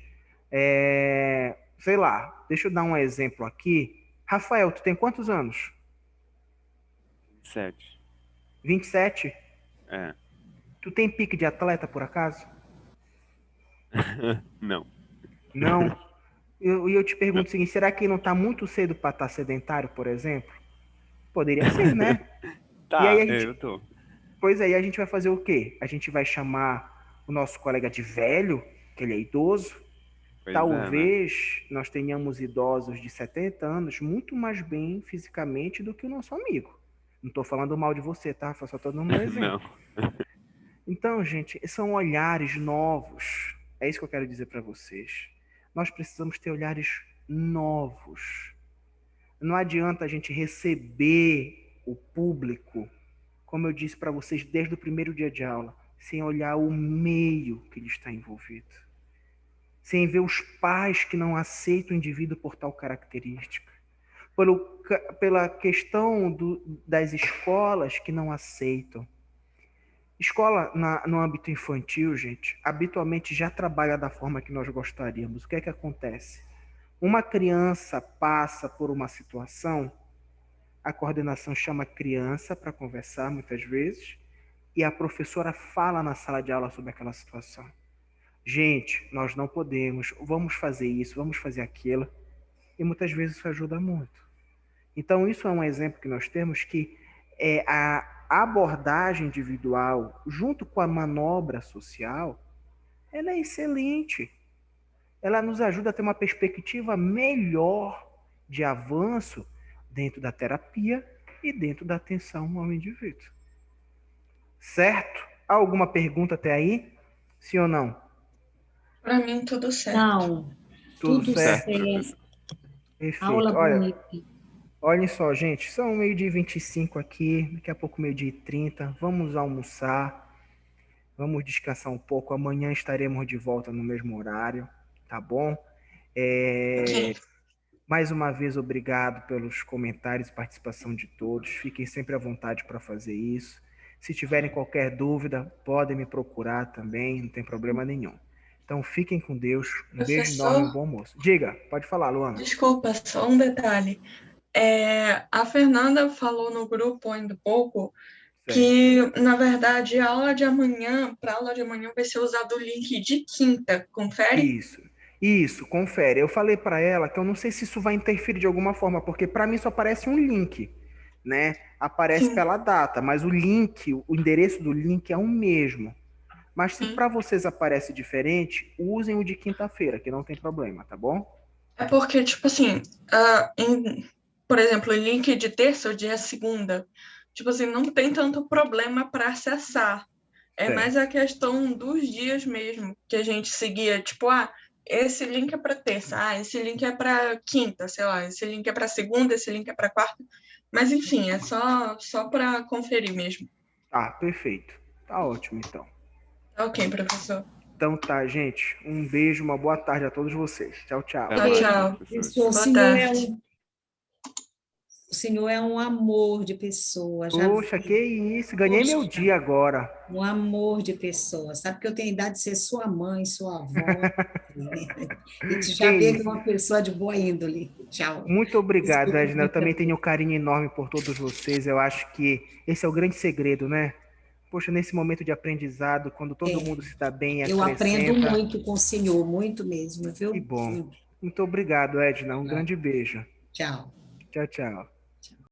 Speaker 1: Sei lá, deixa eu dar um exemplo aqui. Rafael, tu tem quantos anos?
Speaker 5: 7.
Speaker 1: 27?
Speaker 5: É.
Speaker 1: Tu tem pique de atleta, por acaso?
Speaker 5: Não.
Speaker 1: Não? E eu te pergunto
Speaker 5: Não.
Speaker 1: o seguinte, será que não está muito cedo para estar sedentário, por exemplo? Poderia ser, né? E aí
Speaker 5: Tá,
Speaker 1: a gente...
Speaker 5: eu tô.
Speaker 1: Pois aí a gente vai fazer o quê? A gente vai chamar o nosso colega de velho, que ele é idoso.
Speaker 5: Pois é, né?
Speaker 1: Talvez nós tenhamos idosos de 70 anos muito mais bem fisicamente do que o nosso amigo. Não estou falando mal de você, tá? Só estou dando um exemplo.
Speaker 5: Não.
Speaker 1: Então, gente, são olhares novos. É isso que eu quero dizer para vocês. Nós precisamos ter olhares novos. Não adianta a gente receber o público, como eu disse para vocês desde o primeiro dia de aula, sem olhar o meio que ele está envolvido. Sem ver os pais que não aceitam o indivíduo por tal característica. Pela questão das escolas que não aceitam. Escola no âmbito infantil, gente, habitualmente já trabalha da forma que nós gostaríamos. O que é que acontece? Uma criança passa por uma situação, a coordenação chama a criança para conversar muitas vezes, e a professora fala na sala de aula sobre aquela situação. Gente, nós não podemos, vamos fazer isso, vamos fazer aquilo, e muitas vezes isso ajuda muito. Então, isso é um exemplo que nós temos que a abordagem individual, junto com a manobra social, ela é excelente. Ela nos ajuda a ter uma perspectiva melhor de avanço dentro da terapia e dentro da atenção ao indivíduo. Certo? Há alguma pergunta até aí? Sim ou não?
Speaker 3: Para mim, tudo certo.
Speaker 4: Não,
Speaker 1: Tudo
Speaker 4: tudo
Speaker 1: certo?
Speaker 4: certo.
Speaker 5: Professor.
Speaker 4: Aula
Speaker 1: Perfeito. Olha,
Speaker 4: bonita.
Speaker 1: olhem só, gente, são 12h25 aqui, daqui a pouco 12h30, vamos almoçar, vamos descansar um pouco, amanhã estaremos de volta no mesmo horário, tá bom?
Speaker 3: Ok.
Speaker 1: Mais uma vez, obrigado pelos comentários e participação de todos, fiquem sempre à vontade para fazer isso. Se tiverem qualquer dúvida, podem me procurar também, não tem problema nenhum. Então, fiquem com Deus, um beijo enorme, um bom almoço. Diga, pode falar, Luana.
Speaker 3: Desculpa, só um detalhe. A Fernanda falou no grupo ainda há pouco que, na verdade, a aula de amanhã, para a aula de amanhã, vai ser usado o link de quinta. Confere?
Speaker 1: Isso, confere. Eu falei para ela que eu não sei se isso vai interferir de alguma forma, porque para mim só aparece um link, né? Aparece
Speaker 3: Sim.
Speaker 1: pela data, mas o link, o endereço do link é o mesmo. Mas se para vocês aparece diferente, usem o de quinta-feira, que não tem problema, tá bom?
Speaker 3: É porque, tipo assim, por exemplo, o link de terça ou dia segunda, tipo assim, não tem tanto problema para acessar. É mais a questão dos dias mesmo, que a gente seguia, tipo, esse link é para terça, esse link é para quinta, sei lá, esse link é para segunda, esse link é para quarta. Mas, enfim, é só para conferir mesmo.
Speaker 1: Tá, perfeito. Tá ótimo, então.
Speaker 3: Tá ok, professor.
Speaker 1: Então tá, gente. Um beijo, uma boa tarde a todos vocês. Tchau, tchau.
Speaker 5: Até
Speaker 3: Tchau,
Speaker 5: mais,
Speaker 3: tchau.
Speaker 5: professor.
Speaker 4: Pessoal,
Speaker 3: Boa
Speaker 4: se não é
Speaker 3: tarde.
Speaker 4: senhor é um amor de pessoa. Já
Speaker 1: Poxa,
Speaker 4: vi.
Speaker 1: que isso. Ganhei meu
Speaker 4: Poxa,
Speaker 1: dia agora.
Speaker 4: um amor de pessoa. Sabe que eu tenho idade de ser sua mãe, sua avó. E tu
Speaker 1: Que
Speaker 4: já vê que é
Speaker 1: isso.
Speaker 4: uma pessoa de boa índole. Tchau.
Speaker 1: Muito obrigado,
Speaker 4: Desculpa
Speaker 1: Edna.
Speaker 4: me
Speaker 1: Eu também tenho um
Speaker 4: interromper.
Speaker 1: carinho enorme por todos vocês. Eu acho que esse é o grande segredo, né? Poxa, nesse momento de aprendizado, quando todo
Speaker 4: É,
Speaker 1: mundo se dá bem e
Speaker 4: eu aprendo
Speaker 1: acrescenta,
Speaker 4: muito com o senhor, muito mesmo,
Speaker 1: que
Speaker 4: viu?
Speaker 1: bom. Muito obrigado, Edna. Um
Speaker 4: Tchau.
Speaker 1: grande beijo.
Speaker 4: Tchau.
Speaker 1: Tchau, tchau.